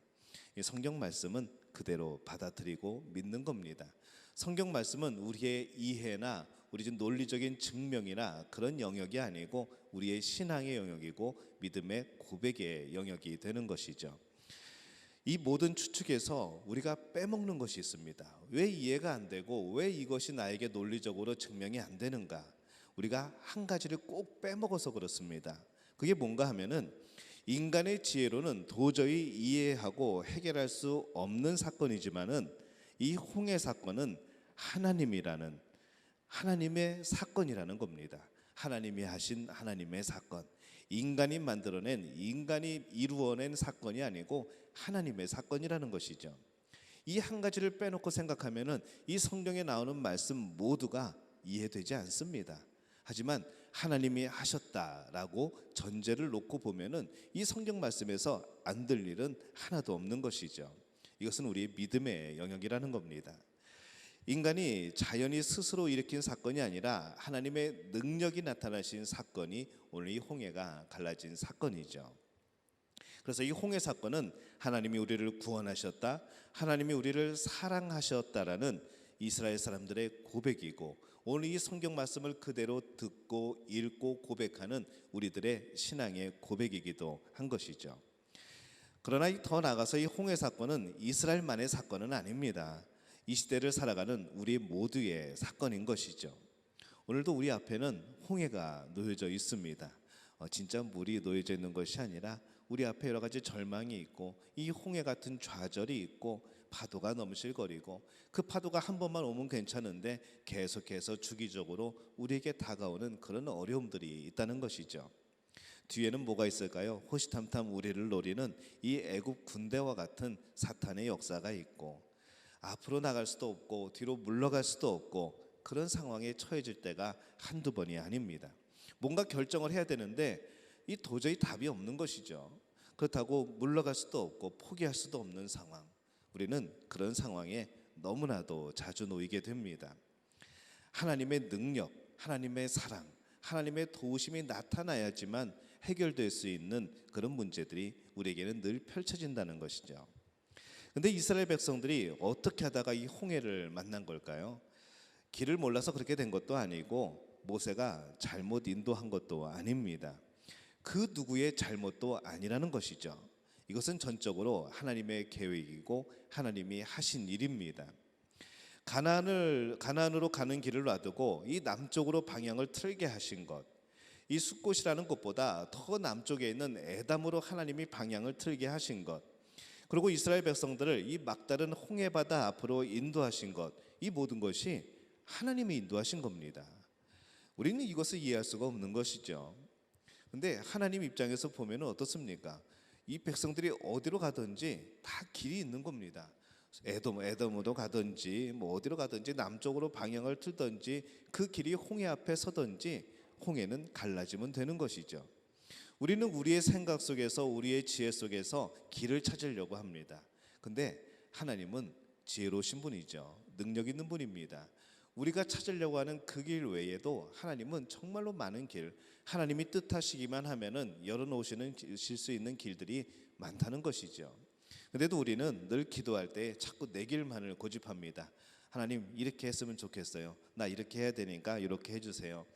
이 성경 말씀은 그대로 받아들이고 믿는 겁니다. 성경 말씀은 우리의 이해나 우리 집 논리적인 증명이나 그런 영역이 아니고 우리의 신앙의 영역이고 믿음의 고백의 영역이 되는 것이죠. 이 모든 추측에서 우리가 빼먹는 것이 있습니다. 왜 이해가 안 되고 왜 이것이 나에게 논리적으로 증명이 안 되는가? 우리가 한 가지를 꼭 빼먹어서 그렇습니다. 그게 뭔가 하면은 인간의 지혜로는 도저히 이해하고 해결할 수 없는 사건이지만은 이 홍해 사건은 하나님이라는 하나님의 사건이라는 겁니다. 하나님이 하신 하나님의 사건. 인간이 만들어낸, 인간이 이루어낸 사건이 아니고 하나님의 사건이라는 것이죠. 이 한 가지를 빼놓고 생각하면은 이 성경에 나오는 말씀 모두가 이해되지 않습니다. 하지만 하나님이 하셨다라고 전제를 놓고 보면은 이 성경 말씀에서 안 될 일은 하나도 없는 것이죠. 이것은 우리의 믿음의 영역이라는 겁니다. 인간이 자연이 스스로 일으킨 사건이 아니라 하나님의 능력이 나타나신 사건이 오늘 이 홍해가 갈라진 사건이죠. 그래서 이 홍해 사건은 하나님이 우리를 구원하셨다, 하나님이 우리를 사랑하셨다라는 이스라엘 사람들의 고백이고, 오늘 이 성경 말씀을 그대로 듣고 읽고 고백하는 우리들의 신앙의 고백이기도 한 것이죠. 그러나 더 나아가서 이 홍해 사건은 이스라엘만의 사건은 아닙니다. 이 시대를 살아가는 우리 모두의 사건인 것이죠. 오늘도 우리 앞에는 홍해가 놓여져 있습니다. 진짜 물이 놓여져 있는 것이 아니라 우리 앞에 여러 가지 절망이 있고, 이 홍해 같은 좌절이 있고, 파도가 넘실거리고, 그 파도가 한 번만 오면 괜찮은데 계속해서 주기적으로 우리에게 다가오는 그런 어려움들이 있다는 것이죠. 뒤에는 뭐가 있을까요? 호시탐탐 우리를 노리는 이 애굽 군대와 같은 사탄의 역사가 있고, 앞으로 나갈 수도 없고 뒤로 물러갈 수도 없고, 그런 상황에 처해질 때가 한두 번이 아닙니다. 뭔가 결정을 해야 되는데 이 도저히 답이 없는 것이죠. 그렇다고 물러갈 수도 없고 포기할 수도 없는 상황. 우리는 그런 상황에 너무나도 자주 놓이게 됩니다. 하나님의 능력, 하나님의 사랑, 하나님의 도우심이 나타나야지만 해결될 수 있는 그런 문제들이 우리에게는 늘 펼쳐진다는 것이죠. 근데 이스라엘 백성들이 어떻게 하다가 이 홍해를 만난 걸까요? 길을 몰라서 그렇게 된 것도 아니고 모세가 잘못 인도한 것도 아닙니다. 그 누구의 잘못도 아니라는 것이죠. 이것은 전적으로 하나님의 계획이고 하나님이 하신 일입니다. 가나안으로 가는 길을 놔두고 이 남쪽으로 방향을 틀게 하신 것, 이 숫곳이라는 곳보다 더 남쪽에 있는 에담으로 하나님이 방향을 틀게 하신 것, 그리고 이스라엘 백성들을 이 막다른 홍해바다 앞으로 인도하신 것, 이 모든 것이 하나님이 인도하신 겁니다. 우리는 이것을 이해할 수가 없는 것이죠. 근데 하나님 입장에서 보면 어떻습니까? 이 백성들이 어디로 가든지 다 길이 있는 겁니다. 에돔으로 가든지 뭐 어디로 가든지 남쪽으로 방향을 틀든지 그 길이 홍해 앞에 서든지 홍해는 갈라지면 되는 것이죠. 우리는 우리의 생각 속에서, 우리의 지혜 속에서 길을 찾으려고 합니다. 근데 하나님은 지혜로우신 분이죠. 능력 있는 분입니다. 우리가 찾으려고 하는 그 길 외에도 하나님은 정말로 많은 길, 하나님이 뜻하시기만 하면은 열어놓으실 수 있는 길들이 많다는 것이죠. 그런데도 우리는 늘 기도할 때 자꾸 내 길만을 고집합니다. 하나님 이렇게 했으면 좋겠어요. 나 이렇게 해야 되니까 이렇게 해주세요.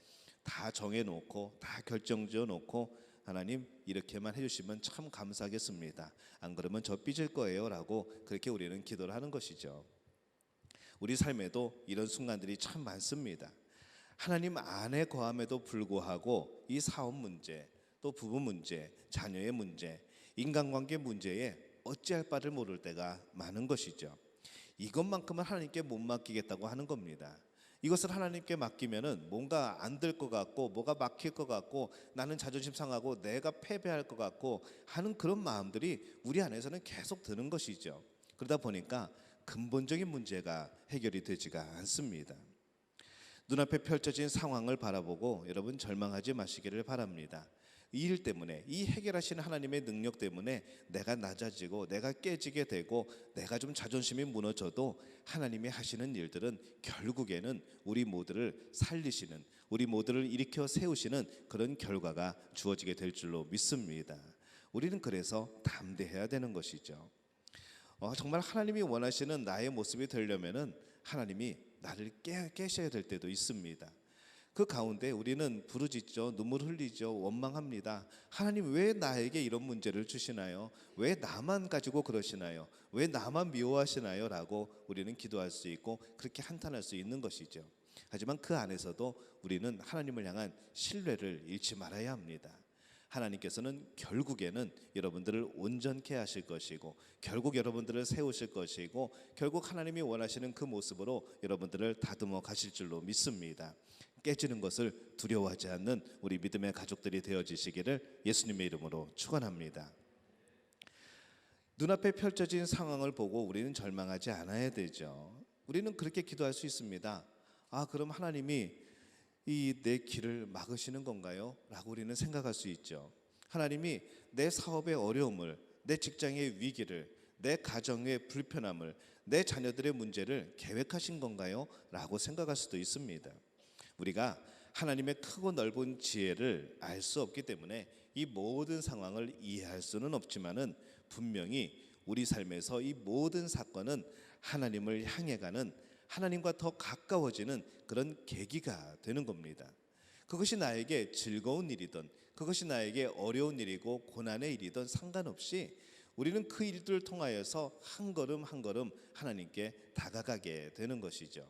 다 정해놓고 다 결정지어 놓고 하나님 이렇게만 해주시면 참 감사하겠습니다. 안 그러면 저 삐질 거예요 라고 그렇게 우리는 기도를 하는 것이죠. 우리 삶에도 이런 순간들이 참 많습니다. 하나님 안에 거함에도 불구하고 이 사업 문제, 또 부부 문제, 자녀의 문제, 인간관계 문제에 어찌할 바를 모를 때가 많은 것이죠. 이것만큼은 하나님께 못 맡기겠다고 하는 겁니다. 이것을 하나님께 맡기면은 뭔가 안 될 것 같고 뭐가 막힐 것 같고 나는 자존심 상하고 내가 패배할 것 같고 하는 그런 마음들이 우리 안에서는 계속 드는 것이죠. 그러다 보니까 근본적인 문제가 해결이 되지가 않습니다. 눈앞에 펼쳐진 상황을 바라보고 여러분 절망하지 마시기를 바랍니다. 이 일 때문에, 이 해결하시는 하나님의 능력 때문에 내가 낮아지고 내가 깨지게 되고 내가 좀 자존심이 무너져도 하나님이 하시는 일들은 결국에는 우리 모두를 살리시는, 우리 모두를 일으켜 세우시는 그런 결과가 주어지게 될 줄로 믿습니다. 우리는 그래서 담대해야 되는 것이죠. 정말 하나님이 원하시는 나의 모습이 되려면은 하나님이 나를 깨셔야 될 때도 있습니다. 그 가운데 우리는 부르짖죠, 눈물 흘리죠, 원망합니다. 하나님 왜 나에게 이런 문제를 주시나요? 왜 나만 가지고 그러시나요? 왜 나만 미워하시나요? 라고 우리는 기도할 수 있고 그렇게 한탄할 수 있는 것이죠. 하지만 그 안에서도 우리는 하나님을 향한 신뢰를 잃지 말아야 합니다. 하나님께서는 결국에는 여러분들을 온전케 하실 것이고 결국 여러분들을 세우실 것이고 결국 하나님이 원하시는 그 모습으로 여러분들을 다듬어 가실 줄로 믿습니다. 깨지는 것을 두려워하지 않는 우리 믿음의 가족들이 되어지시기를 예수님의 이름으로 축원합니다. 눈앞에 펼쳐진 상황을 보고 우리는 절망하지 않아야 되죠. 우리는 그렇게 기도할 수 있습니다. 그럼 하나님이 이 내 길을 막으시는 건가요? 라고 우리는 생각할 수 있죠. 하나님이 내 사업의 어려움을, 내 직장의 위기를, 내 가정의 불편함을, 내 자녀들의 문제를 계획하신 건가요? 라고 생각할 수도 있습니다. 우리가 하나님의 크고 넓은 지혜를 알 수 없기 때문에 이 모든 상황을 이해할 수는 없지만은 분명히 우리 삶에서 이 모든 사건은 하나님을 향해 가는, 하나님과 더 가까워지는 그런 계기가 되는 겁니다. 그것이 나에게 즐거운 일이든 그것이 나에게 어려운 일이고 고난의 일이든 상관없이 우리는 그 일들을 통하여서 한 걸음 한 걸음 하나님께 다가가게 되는 것이죠.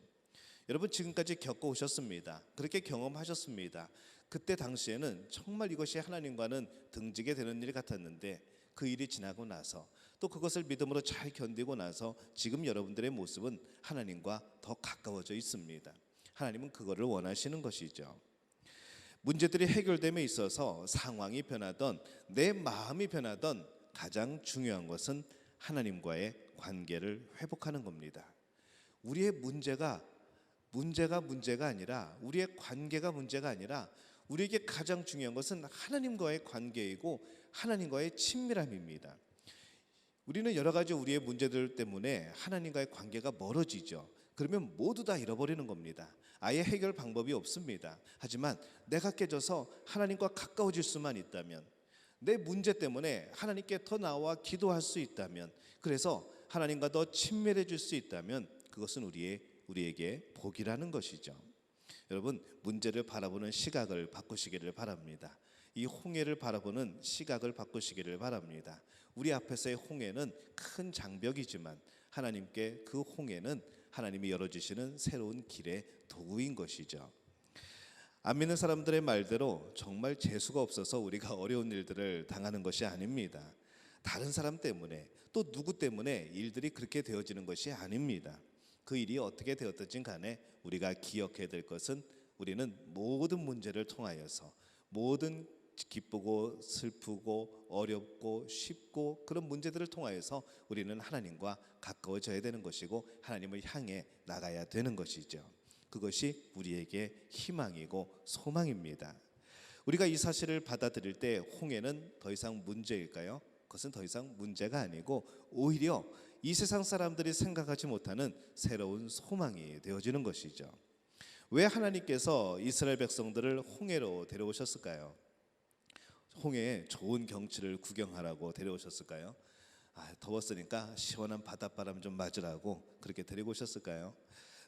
여러분 지금까지 겪어오셨습니다. 그렇게 경험하셨습니다. 그때 당시에는 정말 이것이 하나님과는 등지게 되는 일 같았는데 그 일이 지나고 나서 또 그것을 믿음으로 잘 견디고 나서 지금 여러분들의 모습은 하나님과 더 가까워져 있습니다. 하나님은 그거를 원하시는 것이죠. 문제들이 해결됨에 있어서 상황이 변하던 내 마음이 변하던 가장 중요한 것은 하나님과의 관계를 회복하는 겁니다. 우리의 문제가 아니라 우리의 관계가 문제가 아니라 우리에게 가장 중요한 것은 하나님과의 관계이고 하나님과의 친밀함입니다. 우리는 여러 가지 우리의 문제들 때문에 하나님과의 관계가 멀어지죠. 그러면 모두 다 잃어버리는 겁니다. 아예 해결 방법이 없습니다. 하지만 내가 깨져서 하나님과 가까워질 수만 있다면, 내 문제 때문에 하나님께 더 나와 기도할 수 있다면, 그래서 하나님과 더 친밀해질 수 있다면 그것은 우리에게 복이라는 것이죠. 여러분 문제를 바라보는 시각을 바꾸시기를 바랍니다. 이 홍해를 바라보는 시각을 바꾸시기를 바랍니다. 우리 앞에서의 홍해는 큰 장벽이지만 하나님께 그 홍해는 하나님이 열어주시는 새로운 길의 도구인 것이죠. 안 믿는 사람들의 말대로 정말 재수가 없어서 우리가 어려운 일들을 당하는 것이 아닙니다. 다른 사람 때문에 또 누구 때문에 일들이 그렇게 되어지는 것이 아닙니다. 그 일이 어떻게 되었든지 간에 우리가 기억해야 될 것은 우리는 모든 문제를 통하여서 모든 기쁘고 슬프고 어렵고 쉽고 그런 문제들을 통하여서 우리는 하나님과 가까워져야 되는 것이고 하나님을 향해 나가야 되는 것이죠. 그것이 우리에게 희망이고 소망입니다. 우리가 이 사실을 받아들일 때 홍해는 더 이상 문제일까요? 그것은 더 이상 문제가 아니고 오히려 이 세상 사람들이 생각하지 못하는 새로운 소망이 되어지는 것이죠. 왜 하나님께서 이스라엘 백성들을 홍해로 데려오셨을까요? 홍해의 좋은 경치를 구경하라고 데려오셨을까요? 더웠으니까 시원한 바닷바람 좀 맞으라고 그렇게 데리고 오셨을까요?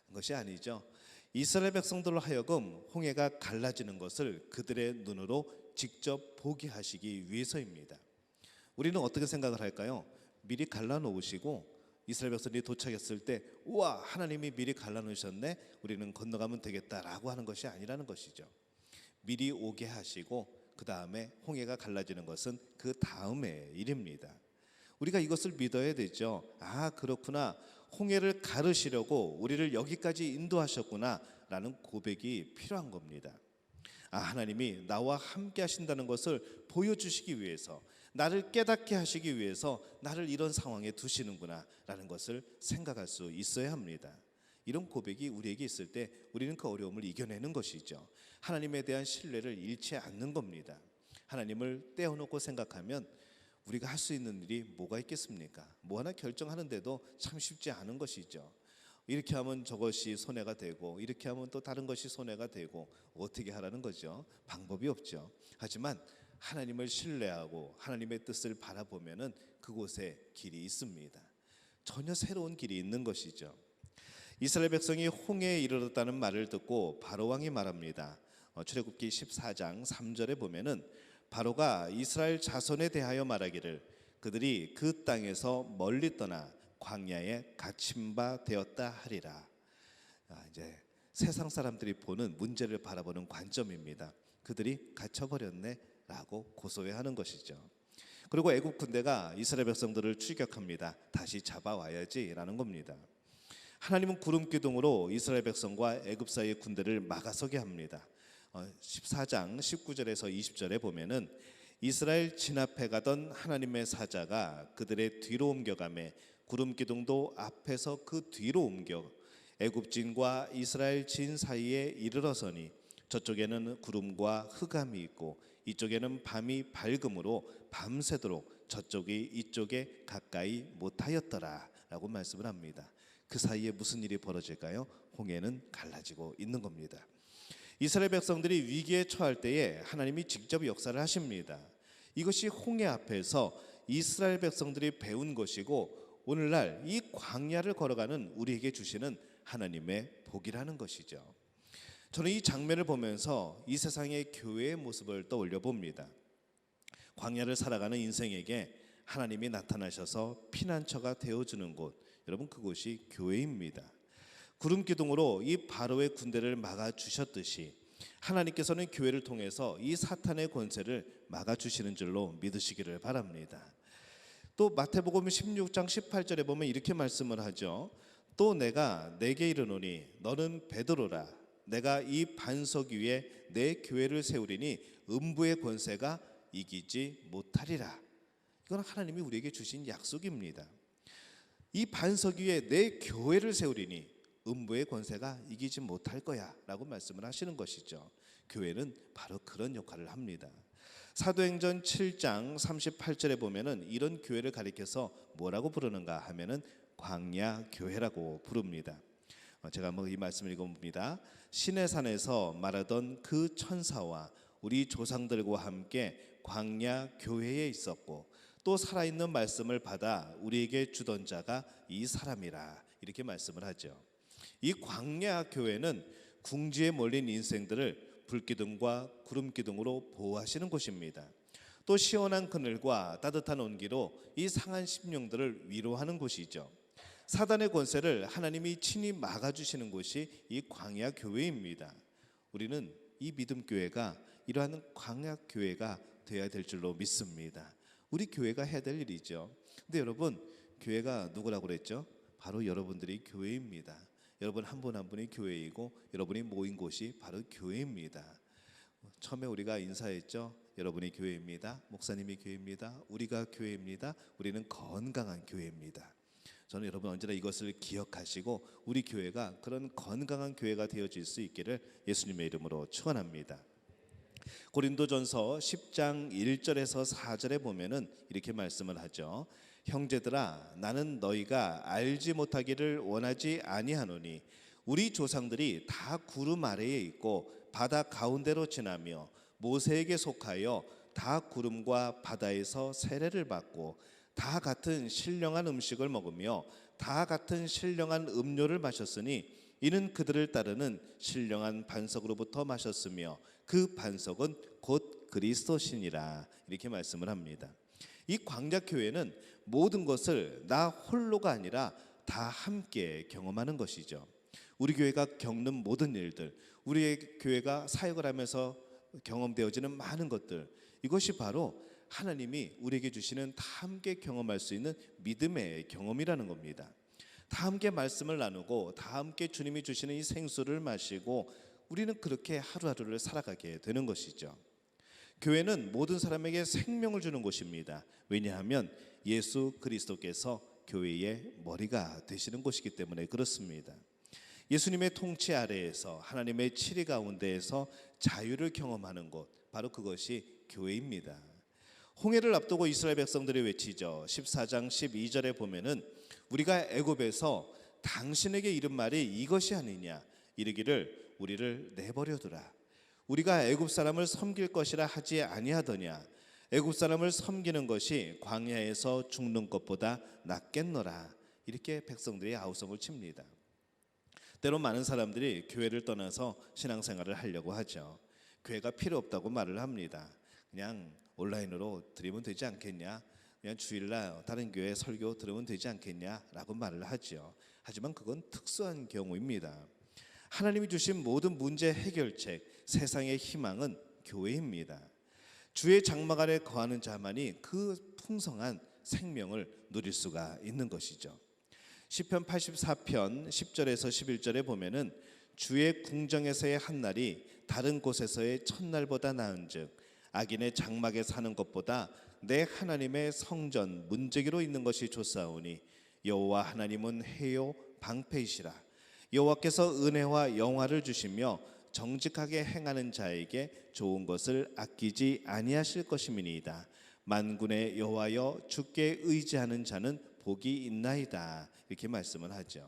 그것이 아니죠. 이스라엘 백성들로 하여금 홍해가 갈라지는 것을 그들의 눈으로 직접 보게 하시기 위해서입니다. 우리는 어떻게 생각을 할까요? 미리 갈라놓으시고 이스라엘 백성들이 도착했을 때 우와 하나님이 미리 갈라놓으셨네, 우리는 건너가면 되겠다라고 하는 것이 아니라는 것이죠. 미리 오게 하시고 그 다음에 홍해가 갈라지는 것은 그 다음의 일입니다. 우리가 이것을 믿어야 되죠. 그렇구나, 홍해를 가르시려고 우리를 여기까지 인도하셨구나 라는 고백이 필요한 겁니다. 하나님이 나와 함께 하신다는 것을 보여주시기 위해서, 나를 깨닫게 하시기 위해서 나를 이런 상황에 두시는구나 라는 것을 생각할 수 있어야 합니다. 이런 고백이 우리에게 있을 때 우리는 그 어려움을 이겨내는 것이죠. 하나님에 대한 신뢰를 잃지 않는 겁니다. 하나님을 떼어놓고 생각하면 우리가 할 수 있는 일이 뭐가 있겠습니까? 뭐 하나 결정하는데도 참 쉽지 않은 것이죠. 이렇게 하면 저것이 손해가 되고 이렇게 하면 또 다른 것이 손해가 되고 어떻게 하라는 거죠? 방법이 없죠. 하지만 하나님을 신뢰하고 하나님의 뜻을 바라보면은 그곳에 길이 있습니다. 전혀 새로운 길이 있는 것이죠. 이스라엘 백성이 홍해에 이르렀다는 말을 듣고 바로 왕이 말합니다. 출애굽기 14장 3절에 보면은 바로가 이스라엘 자손에 대하여 말하기를 그들이 그 땅에서 멀리 떠나 광야에 갇힌 바 되었다 하리라. 이제 세상 사람들이 보는 문제를 바라보는 관점입니다. 그들이 갇혀버렸네 라고 고소해하는 것이죠. 그리고 애굽 군대가 이스라엘 백성들을 추격합니다. 다시 잡아와야지라는 겁니다. 하나님은 구름 기둥으로 이스라엘 백성과 애굽 사이의 군대를 막아서게 합니다. 14장 19절에서 20절에 보면은 이스라엘 진압해 가던 하나님의 사자가 그들의 뒤로 옮겨가매 구름 기둥도 앞에서 그 뒤로 옮겨 애굽진과 이스라엘 진 사이에 이르러서니 저쪽에는 구름과 흑암이 있고 이쪽에는 밤이 밝음으로 밤새도록 저쪽이 이쪽에 가까이 못하였더라 라고 말씀을 합니다. 그 사이에 무슨 일이 벌어질까요? 홍해는 갈라지고 있는 겁니다. 이스라엘 백성들이 위기에 처할 때에 하나님이 직접 역사를 하십니다. 이것이 홍해 앞에서 이스라엘 백성들이 배운 것이고 오늘날 이 광야를 걸어가는 우리에게 주시는 하나님의 복이라는 것이죠. 저는 이 장면을 보면서 이 세상의 교회의 모습을 떠올려 봅니다. 광야를 살아가는 인생에게 하나님이 나타나셔서 피난처가 되어주는 곳, 여러분 그곳이 교회입니다. 구름 기둥으로 이 바로의 군대를 막아주셨듯이 하나님께서는 교회를 통해서 이 사탄의 권세를 막아주시는 줄로 믿으시기를 바랍니다. 또 마태복음 16장 18절에 보면 이렇게 말씀을 하죠. 또 내가 내게 이르노니 너는 베드로라. 내가 이 반석 위에 내 교회를 세우리니 음부의 권세가 이기지 못하리라. 이건 하나님이 우리에게 주신 약속입니다. 이 반석 위에 내 교회를 세우리니 음부의 권세가 이기지 못할 거야 라고 말씀을 하시는 것이죠. 교회는 바로 그런 역할을 합니다. 사도행전 7장 38절에 보면은 이런 교회를 가리켜서 뭐라고 부르는가 하면은 광야 교회라고 부릅니다. 제가 한번 이 말씀을 읽어봅니다. 시내산에서 말하던 그 천사와 우리 조상들과 함께 광야 교회에 있었고 또 살아있는 말씀을 받아 우리에게 주던 자가 이 사람이라 이렇게 말씀을 하죠. 이 광야 교회는 궁지에 몰린 인생들을 불기둥과 구름기둥으로 보호하시는 곳입니다. 또 시원한 그늘과 따뜻한 온기로 이 상한 심령들을 위로하는 곳이죠. 사단의 권세를 하나님이 친히 막아주시는 곳이 이 광야 교회입니다. 우리는 이 믿음 교회가 이러한 광야 교회가 되어야 될 줄로 믿습니다. 우리 교회가 해야 될 일이죠. 근데 여러분 교회가 누구라고 그랬죠? 바로 여러분들이 교회입니다. 여러분 한 분 한 분이 교회이고 여러분이 모인 곳이 바로 교회입니다. 처음에 우리가 인사했죠. 여러분이 교회입니다. 목사님이 교회입니다. 우리가 교회입니다. 우리는 건강한 교회입니다. 저는 여러분 언제나 이것을 기억하시고 우리 교회가 그런 건강한 교회가 되어질 수 있기를 예수님의 이름으로 축원합니다. 고린도전서 10장 1절에서 4절에 보면은 이렇게 말씀을 하죠. 형제들아 나는 너희가 알지 못하기를 원하지 아니하노니 우리 조상들이 다 구름 아래에 있고 바다 가운데로 지나며 모세에게 속하여 다 구름과 바다에서 세례를 받고 다 같은 신령한 음식을 먹으며 다 같은 신령한 음료를 마셨으니 이는 그들을 따르는 신령한 반석으로부터 마셨으며 그 반석은 곧 그리스도시니라 이렇게 말씀을 합니다. 이 광야교회는 모든 것을 나 홀로가 아니라 다 함께 경험하는 것이죠. 우리 교회가 겪는 모든 일들, 우리의 교회가 사역을 하면서 경험되어지는 많은 것들, 이것이 바로 하나님이 우리에게 주시는 다 함께 경험할 수 있는 믿음의 경험이라는 겁니다. 다 함께 말씀을 나누고 다 함께 주님이 주시는 이 생수를 마시고 우리는 그렇게 하루하루를 살아가게 되는 것이죠. 교회는 모든 사람에게 생명을 주는 곳입니다. 왜냐하면 예수 그리스도께서 교회의 머리가 되시는 곳이기 때문에 그렇습니다. 예수님의 통치 아래에서 하나님의 치리 가운데에서 자유를 경험하는 곳, 바로 그것이 교회입니다. 홍해를 앞두고 이스라엘 백성들이 외치죠. 14장 12절에 보면은 우리가 애굽에서 당신에게 이른 말이 이것이 아니냐 이르기를 우리를 내버려두라. 우리가 애굽 사람을 섬길 것이라 하지 아니하더냐. 애굽 사람을 섬기는 것이 광야에서 죽는 것보다 낫겠노라. 이렇게 백성들이 아우성을 칩니다. 때로 많은 사람들이 교회를 떠나서 신앙생활을 하려고 하죠. 교회가 필요 없다고 말을 합니다. 그냥 온라인으로 드리면 되지 않겠냐, 그냥 주일날 다른 교회 설교 들으면 되지 않겠냐라고 말을 하죠. 하지만 그건 특수한 경우입니다. 하나님이 주신 모든 문제 해결책, 세상의 희망은 교회입니다. 주의 장막 아래 거하는 자만이 그 풍성한 생명을 누릴 수가 있는 것이죠. 시편 84편 10절에서 11절에 보면은 주의 궁정에서의 한 날이 다른 곳에서의 첫날보다 나은즉 악인의 장막에 사는 것보다 내 하나님의 성전 문지기로 있는 것이 좋사오니 여호와 하나님은 해요 방패이시라. 여호와께서 은혜와 영화를 주시며 정직하게 행하는 자에게 좋은 것을 아끼지 아니하실 것임이니이다. 만군의 여호와여 주께 의지하는 자는 복이 있나이다. 이렇게 말씀을 하죠.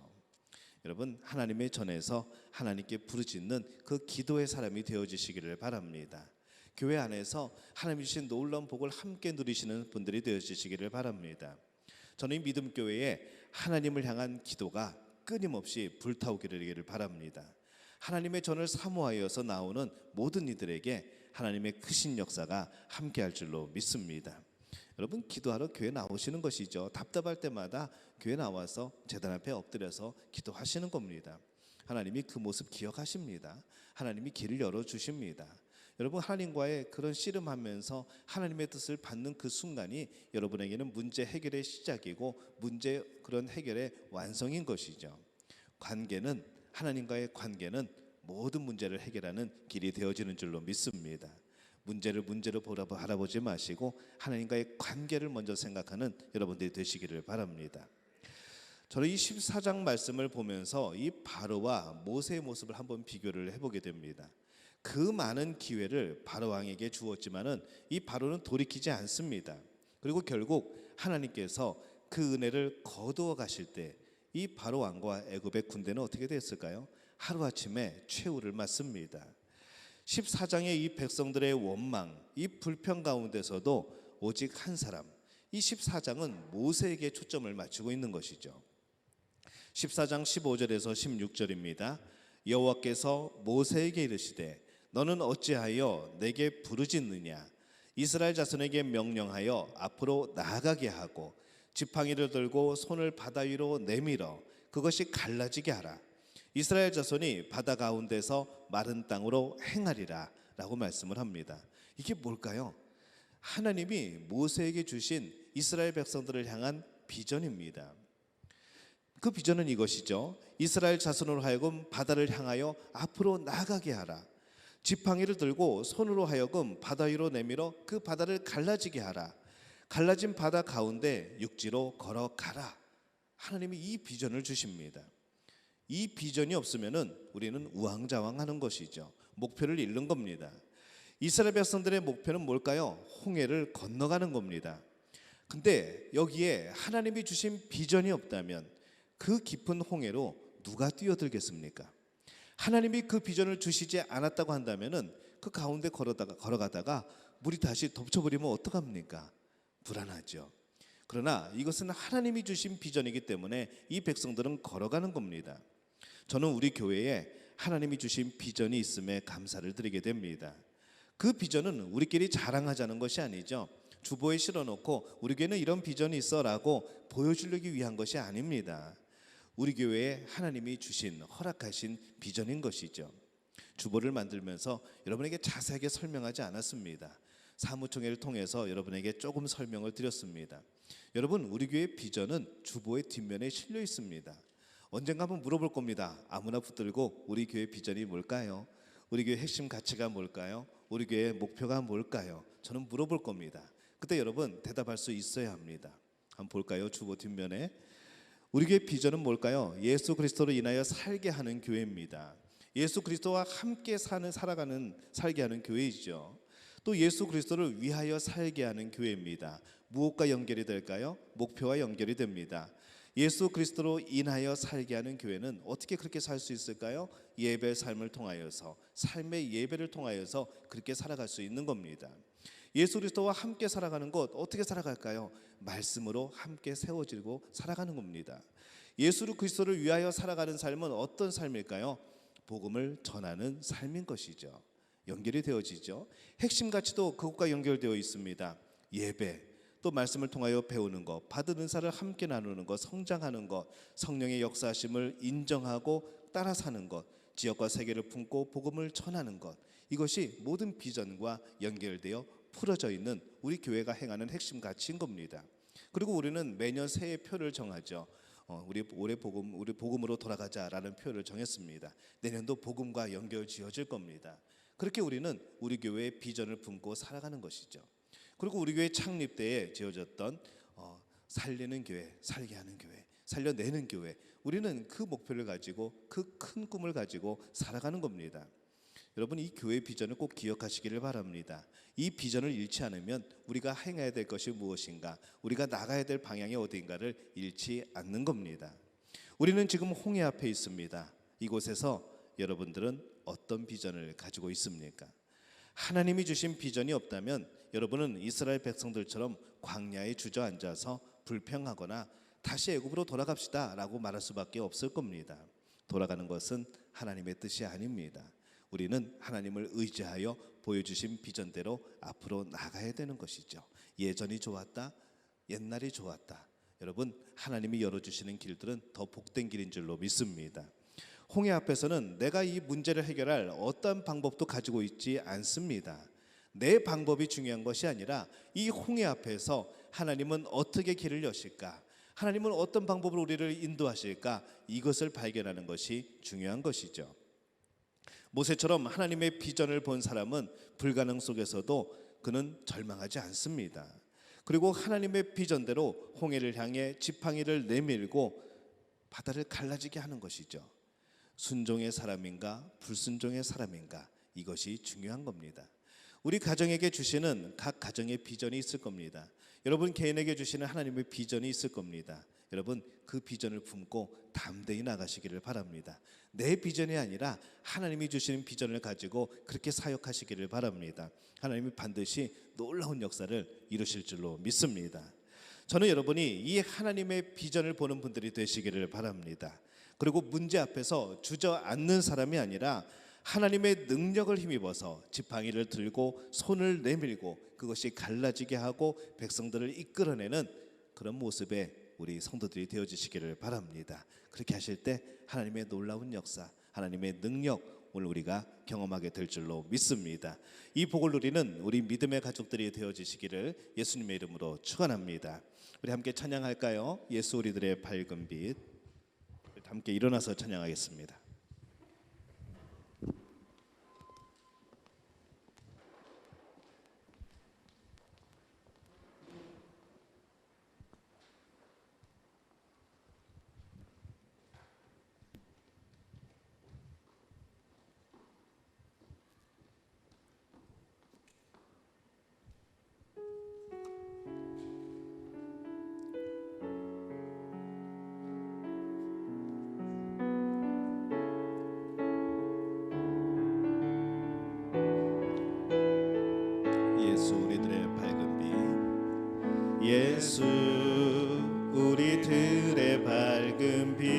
여러분, 하나님의 전에서 하나님께 부르짖는 그 기도의 사람이 되어지시기를 바랍니다. 교회 안에서 하나님 주신 놀라운 복을 함께 누리시는 분들이 되어지시기를 바랍니다. 저는 이 믿음교회에 하나님을 향한 기도가 끊임없이 불타오기를 바랍니다. 하나님의 전을 사모하여서 나오는 모든 이들에게 하나님의 크신 역사가 함께할 줄로 믿습니다. 여러분, 기도하러 교회 나오시는 것이죠. 답답할 때마다 교회 나와서 제단 앞에 엎드려서 기도하시는 겁니다. 하나님이 그 모습 기억하십니다. 하나님이 길을 열어주십니다. 여러분, 하나님과의 그런 씨름하면서 하나님의 뜻을 받는 그 순간이 여러분에게는 문제 해결의 시작이고 문제 그런 해결의 완성인 것이죠. 관계는, 하나님과의 관계는 모든 문제를 해결하는 길이 되어지는 줄로 믿습니다. 문제를 문제로 바라보지 마시고 하나님과의 관계를 먼저 생각하는 여러분들이 되시기를 바랍니다. 저는 이 14장 말씀을 보면서 이 바로와 모세의 모습을 한번 비교를 해보게 됩니다. 그 많은 기회를 바로 왕에게 주었지만은 이 바로는 돌이키지 않습니다. 그리고 결국 하나님께서 그 은혜를 거두어 가실 때 이 바로 왕과 애굽의 군대는 어떻게 됐을까요? 하루아침에 최후를 맞습니다. 14장의 이 백성들의 원망, 이 불평 가운데서도 오직 한 사람, 이 14장은 모세에게 초점을 맞추고 있는 것이죠. 14장 15절에서 16절입니다. 여호와께서 모세에게 이르시되 너는 어찌하여 내게 부르짖느냐? 이스라엘 자손에게 명령하여 앞으로 나아가게 하고 지팡이를 들고 손을 바다 위로 내밀어 그것이 갈라지게 하라. 이스라엘 자손이 바다 가운데서 마른 땅으로 행하리라 라고 말씀을 합니다. 이게 뭘까요? 하나님이 모세에게 주신 이스라엘 백성들을 향한 비전입니다. 그 비전은 이것이죠. 이스라엘 자손으로 하여금 바다를 향하여 앞으로 나아가게 하라. 지팡이를 들고 손으로 하여금 바다 위로 내밀어 그 바다를 갈라지게 하라. 갈라진 바다 가운데 육지로 걸어가라. 하나님이 이 비전을 주십니다. 이 비전이 없으면은 우리는 우왕좌왕하는 것이죠. 목표를 잃는 겁니다. 이스라엘 백성들의 목표는 뭘까요? 홍해를 건너가는 겁니다. 근데 여기에 하나님이 주신 비전이 없다면 그 깊은 홍해로 누가 뛰어들겠습니까? 하나님이 그 비전을 주시지 않았다고 한다면은 그 가운데 걸어가다가 물이 다시 덮쳐버리면 어떡합니까? 불안하죠. 그러나 이것은 하나님이 주신 비전이기 때문에 이 백성들은 걸어가는 겁니다. 저는 우리 교회에 하나님이 주신 비전이 있음에 감사를 드리게 됩니다. 그 비전은 우리끼리 자랑하자는 것이 아니죠. 주보에 실어놓고 우리 교회는 이런 비전이 있어라고 보여주려기 위한 것이 아닙니다. 우리 교회에 하나님이 주신 허락하신 비전인 것이죠. 주보를 만들면서 여러분에게 자세하게 설명하지 않았습니다. 사무총회를 통해서 여러분에게 조금 설명을 드렸습니다. 여러분, 우리 교회의 비전은 주보의 뒷면에 실려 있습니다. 언젠가 한번 물어볼 겁니다. 아무나 붙들고 우리 교회 비전이 뭘까요? 우리 교회 핵심 가치가 뭘까요? 우리 교회의 목표가 뭘까요? 저는 물어볼 겁니다. 그때 여러분 대답할 수 있어야 합니다. 한번 볼까요? 주보 뒷면에. 우리 교회 비전은 뭘까요? 예수 그리스도로 인하여 살게 하는 교회입니다. 예수 그리스도와 함께 살게 하는 교회이죠. 또 예수 그리스도를 위하여 살게 하는 교회입니다. 무엇과 연결이 될까요? 목표와 연결이 됩니다. 예수 그리스도로 인하여 살게 하는 교회는 어떻게 그렇게 살 수 있을까요? 예배 삶을 통하여서, 삶의 예배를 통하여서 그렇게 살아갈 수 있는 겁니다. 예수 그리스도와 함께 살아가는 것 어떻게 살아갈까요? 말씀으로 함께 세워지고 살아가는 겁니다. 예수 그리스도를 위하여 살아가는 삶은 어떤 삶일까요? 복음을 전하는 삶인 것이죠. 연결이 되어지죠. 핵심 가치도 그것과 연결되어 있습니다. 예배, 또 말씀을 통하여 배우는 것, 받은 은사를 함께 나누는 것, 성장하는 것, 성령의 역사하심을 인정하고 따라 사는 것, 지역과 세계를 품고 복음을 전하는 것, 이것이 모든 비전과 연결되어 풀어져 있는 우리 교회가 행하는 핵심 가치인 겁니다. 그리고 우리는 매년 새해 표를 정하죠. 우리 올해 우리 복음으로 돌아가자라는 표를 정했습니다. 내년도 복음과 연결 지어질 겁니다. 그렇게 우리는 우리 교회의 비전을 품고 살아가는 것이죠. 그리고 우리 교회 창립 때에 지어졌던 살리는 교회, 살게 하는 교회, 살려내는 교회, 우리는 그 목표를 가지고 그 큰 꿈을 가지고 살아가는 겁니다. 여러분, 이 교회 비전을 꼭 기억하시기를 바랍니다. 이 비전을 잃지 않으면 우리가 행해야 될 것이 무엇인가, 우리가 나가야 될 방향이 어디인가를 잃지 않는 겁니다. 우리는 지금 홍해 앞에 있습니다. 이곳에서 여러분들은 어떤 비전을 가지고 있습니까? 하나님이 주신 비전이 없다면 여러분은 이스라엘 백성들처럼 광야에 주저앉아서 불평하거나 다시 애굽으로 돌아갑시다 라고 말할 수밖에 없을 겁니다. 돌아가는 것은 하나님의 뜻이 아닙니다. 우리는 하나님을 의지하여 보여주신 비전대로 앞으로 나가야 되는 것이죠. 예전이 좋았다, 옛날이 좋았다. 여러분, 하나님이 열어주시는 길들은 더 복된 길인 줄로 믿습니다. 홍해 앞에서는 내가 이 문제를 해결할 어떤 방법도 가지고 있지 않습니다. 내 방법이 중요한 것이 아니라 이 홍해 앞에서 하나님은 어떻게 길을 여실까, 하나님은 어떤 방법으로 우리를 인도하실까, 이것을 발견하는 것이 중요한 것이죠. 모세처럼 하나님의 비전을 본 사람은 불가능 속에서도 그는 절망하지 않습니다. 그리고 하나님의 비전대로 홍해를 향해 지팡이를 내밀고 바다를 갈라지게 하는 것이죠. 순종의 사람인가 불순종의 사람인가, 이것이 중요한 겁니다. 우리 가정에게 주시는 각 가정의 비전이 있을 겁니다. 여러분 개인에게 주시는 하나님의 비전이 있을 겁니다. 여러분 그 비전을 품고 담대히 나가시기를 바랍니다. 내 비전이 아니라 하나님이 주시는 비전을 가지고 그렇게 사역하시기를 바랍니다. 하나님이 반드시 놀라운 역사를 이루실 줄로 믿습니다. 저는 여러분이 이 하나님의 비전을 보는 분들이 되시기를 바랍니다. 그리고 문제 앞에서 주저앉는 사람이 아니라 하나님의 능력을 힘입어서 지팡이를 들고 손을 내밀고 그것이 갈라지게 하고 백성들을 이끌어내는 그런 모습에 우리 성도들이 되어주시기를 바랍니다. 그렇게 하실 때 하나님의 놀라운 역사, 하나님의 능력 오늘 우리가 경험하게 될 줄로 믿습니다. 이 복을 누리는 우리 믿음의 가족들이 되어주시기를 예수님의 이름으로 축원합니다. 우리 함께 찬양할까요? 예수 우리들의 밝은 빛. 함께 일어나서 찬양하겠습니다. 예수 우리들의 밝은 빛, 예수 우리들의 밝은 빛,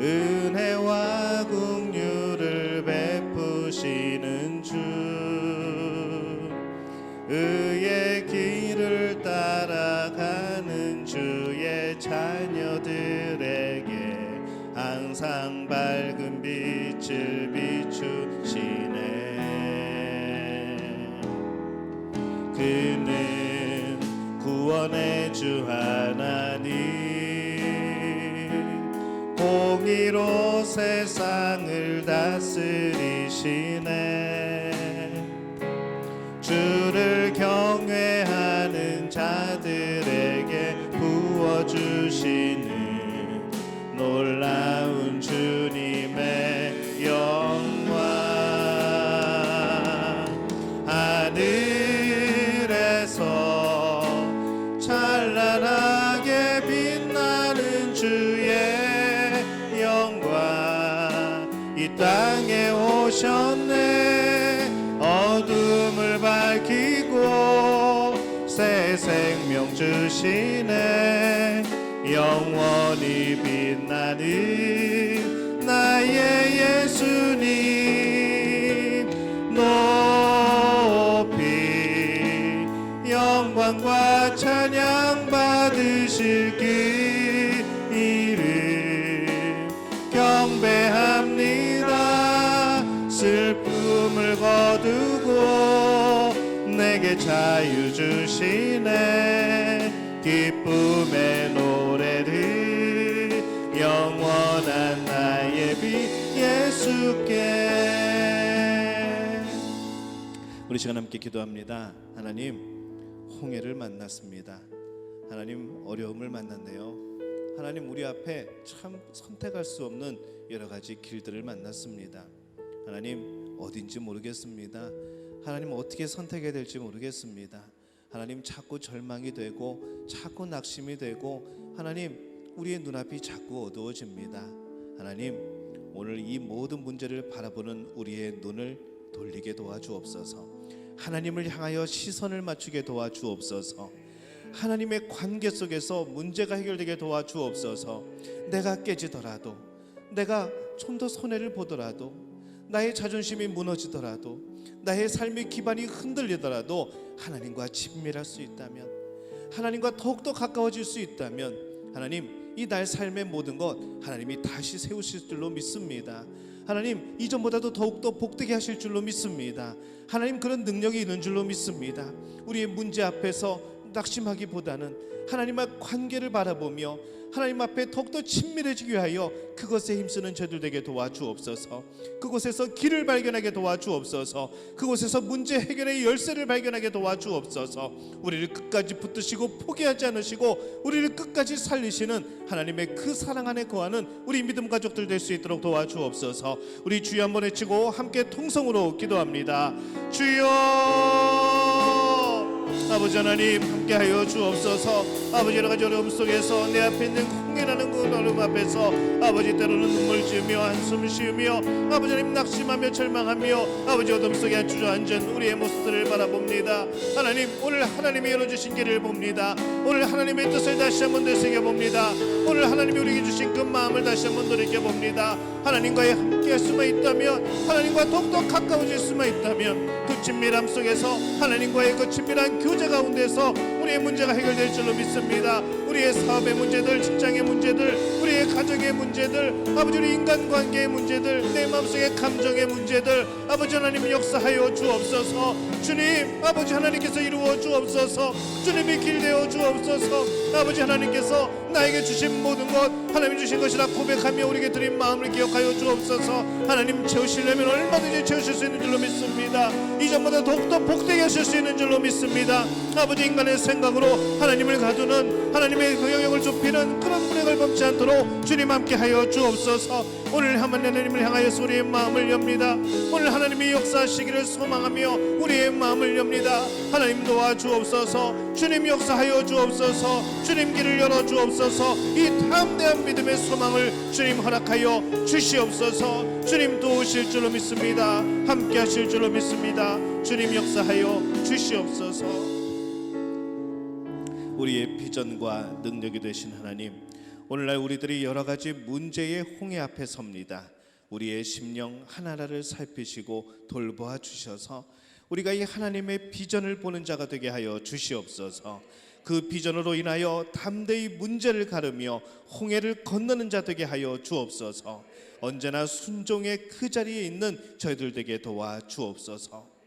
은혜와 긍휼을 베푸시는 주, 의의 길을 따라가는 주의 자녀들에게 항상 밝은 빛을 비추시네. 그는 구원의 주 하나님, 공의로 세상을 다스리시네. 주를 경외하는 자들에게 부어주시는 놀라운 주님의 영광, 하늘에서 찬란하게 빛나는 주의 영광, 이 땅에 오셨네. 어둠을 밝히고 새 생명 주시네. 영원히 빛나는 나의 예수님, 높이 영광과 찬양 받으실 그 이름 경배합니다. 슬픔을 고통을 거두고 내게 자유 주시네. 기쁨의 노래를 영원한 나의 빛 예수께. 우리 시간 함께 기도합니다. 하나님, 홍해를 만났습니다. 하나님, 어려움을 만났네요. 하나님, 우리 앞에 참 선택할 수 없는 여러 가지 길들을 만났습니다. 하나님, 어딘지 모르겠습니다. 하나님, 어떻게 선택해야 될지 모르겠습니다. 하나님, 자꾸 절망이 되고 자꾸 낙심이 되고 하나님, 우리의 눈앞이 자꾸 어두워집니다. 하나님, 오늘 이 모든 문제를 바라보는 우리의 눈을 돌리게 도와주옵소서. 하나님을 향하여 시선을 맞추게 도와주옵소서. 하나님의 관계 속에서 문제가 해결되게 도와주옵소서. 내가 깨지더라도, 내가 좀 더 손해를 보더라도, 나의 자존심이 무너지더라도, 나의 삶의 기반이 흔들리더라도 하나님과 친밀할 수 있다면, 하나님과 더욱더 가까워질 수 있다면 하나님, 이 날 삶의 모든 것 하나님이 다시 세우실 줄로 믿습니다. 하나님, 이전보다도 더욱더 복되게 하실 줄로 믿습니다. 하나님, 그런 능력이 있는 줄로 믿습니다. 우리의 문제 앞에서 낙심하기보다는 하나님과 관계를 바라보며 하나님 앞에 더욱더 친밀해지기 위하여 그것에 힘쓰는 저희들 되게 도와주옵소서. 그곳에서 길을 발견하게 도와주옵소서. 그곳에서 문제 해결의 열쇠를 발견하게 도와주옵소서. 우리를 끝까지 붙드시고 포기하지 않으시고 우리를 끝까지 살리시는 하나님의 그 사랑 안에 거하는 우리 믿음 가족들 될 수 있도록 도와주옵소서. 우리 주여 한번 외치고 함께 통성으로 기도합니다. 주여, 아버지 하나님, 함께하여 주옵소서. 아버지, 여러 가지 어려움 속에서 내 앞에 있는 홍해라는 그 어려움 앞에서 아버지, 때로는 눈물 지으며 한숨 쉬으며 아버지 하나님, 낙심하며 절망하며 아버지, 어둠 속에 주저앉은 우리의 모습들을 바라봅니다. 하나님, 오늘 하나님이 열어주신 길을 봅니다. 오늘 하나님의 뜻을 다시 한번 되새겨봅니다. 오늘 하나님이 우리에게 주신 그 마음을 다시 한번 돌이켜봅니다. 하나님과의 함께할 수만 있다면, 하나님과 더욱더 가까워질 수만 있다면 그 친밀함 속에서 하나님과의 그 친밀한 교제 가운데서 우리의 문제가 해결될 줄로 믿습니다. 우리의 사업의 문제들, 직장의 문제들, 우리의 가정의 문제들, 아버지, 우리 인간관계의 문제들, 내 마음속의 감정의 문제들 아버지 하나님 역사하여 주옵소서. 주님, 아버지 하나님께서 이루어 주옵소서. 주님이 길 되어 주옵소서. 아버지 하나님께서 나에게 주신 모든 것 하나님이 주신 것이라 고백하며 우리에게 드린 마음을 기억하여 주옵소서. 하나님, 채우시려면 얼마든지 채우실 수 있는 줄로 믿습니다. 이전보다 더욱더 복되게 하실 수 있는 줄로 믿습니다. 아버지, 인간의 생각으로 하나님을 가두는, 하나님의 영역을 좁히는 그런 불행을 범치 않도록 주님 함께하여 주옵소서. 오늘 하나님을 향하여서 우리의 마음을 엽니다. 오늘 하나님이 역사하시기를 소망하며 우리의 마음을 엽니다. 하나님, 도와주옵소서. 주님 역사하여 주옵소서. 주님 길을 열어 주옵소서. 이 담대한 믿음의 소망을 주님 허락하여 주시옵소서. 주님 도우실 줄로 믿습니다. 함께 하실 줄로 믿습니다. 주님 역사하여 주시옵소서. 우리의 비전과 능력이 되신 하나님, 오늘날 우리들이 여러 가지 문제의 홍해 앞에 섭니다. 우리의 심령 하나하나를 살피시고 돌보아 주셔서 우리가 이 하나님의 비전을 보는 자가 되게 하여 주시옵소서. 그 비전으로 인하여 담대히 문제를 가르며 홍해를 건너는 자 되게 하여 주옵소서. 언제나 순종의 그 자리에 있는 저희들 되게 도와 주옵소서.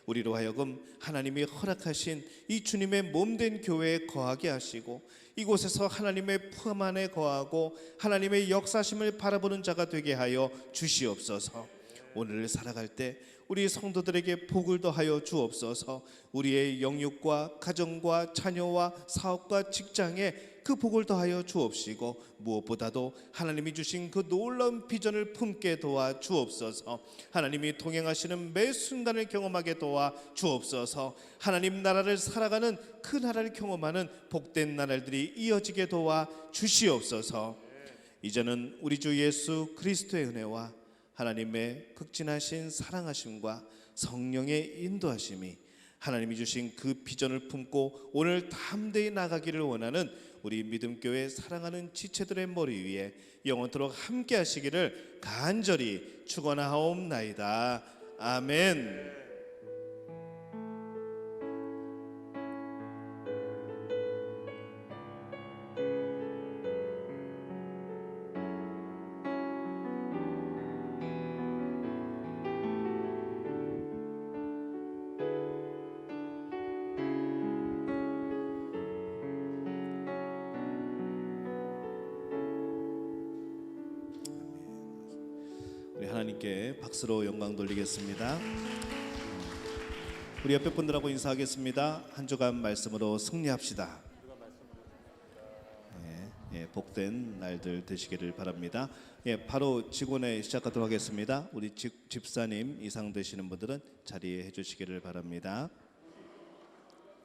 우리로 하여금 하나님이 허락하신 이 주님의 몸된 교회에 거하게 하시고 이곳에서 하나님의 품 안에 거하고 하나님의 역사심을 바라보는 자가 되게 하여 주시옵소서. 오늘을 살아갈 때 우리 성도들에게 복을 더하여 주옵소서. 우리의 영육과 가정과 자녀와 사업과 직장에 그 복을 더하여 주옵시고 무엇보다도 하나님이 주신 그 놀라운 비전을 품게 도와 주옵소서. 하나님이 동행하시는 매 순간을 경험하게 도와 주옵소서. 하나님 나라를 살아가는 그 나라를 경험하는 복된 나라들이 이어지게 도와 주시옵소서. 이제는 우리 주 예수 그리스도의 은혜와 하나님의 극진하신 사랑하심과 성령의 인도하심이 하나님이 주신 그 비전을 품고 오늘 담대히 나가기를 원하는 우리 믿음교회 사랑하는 지체들의 머리 위에 영원토록 함께 하시기를 간절히 축원하옵나이다. 아멘. 우리 하나님께 박수로 영광 돌리겠습니다. 우리 옆에 분들하고 인사하겠습니다. 한 주간 말씀으로 승리합시다. 복된 날들 되시기를 바랍니다. 바로 직원회 시작하도록 하겠습니다. 우리 집사님 이상 되시는 분들은 자리에 해주시기를 바랍니다.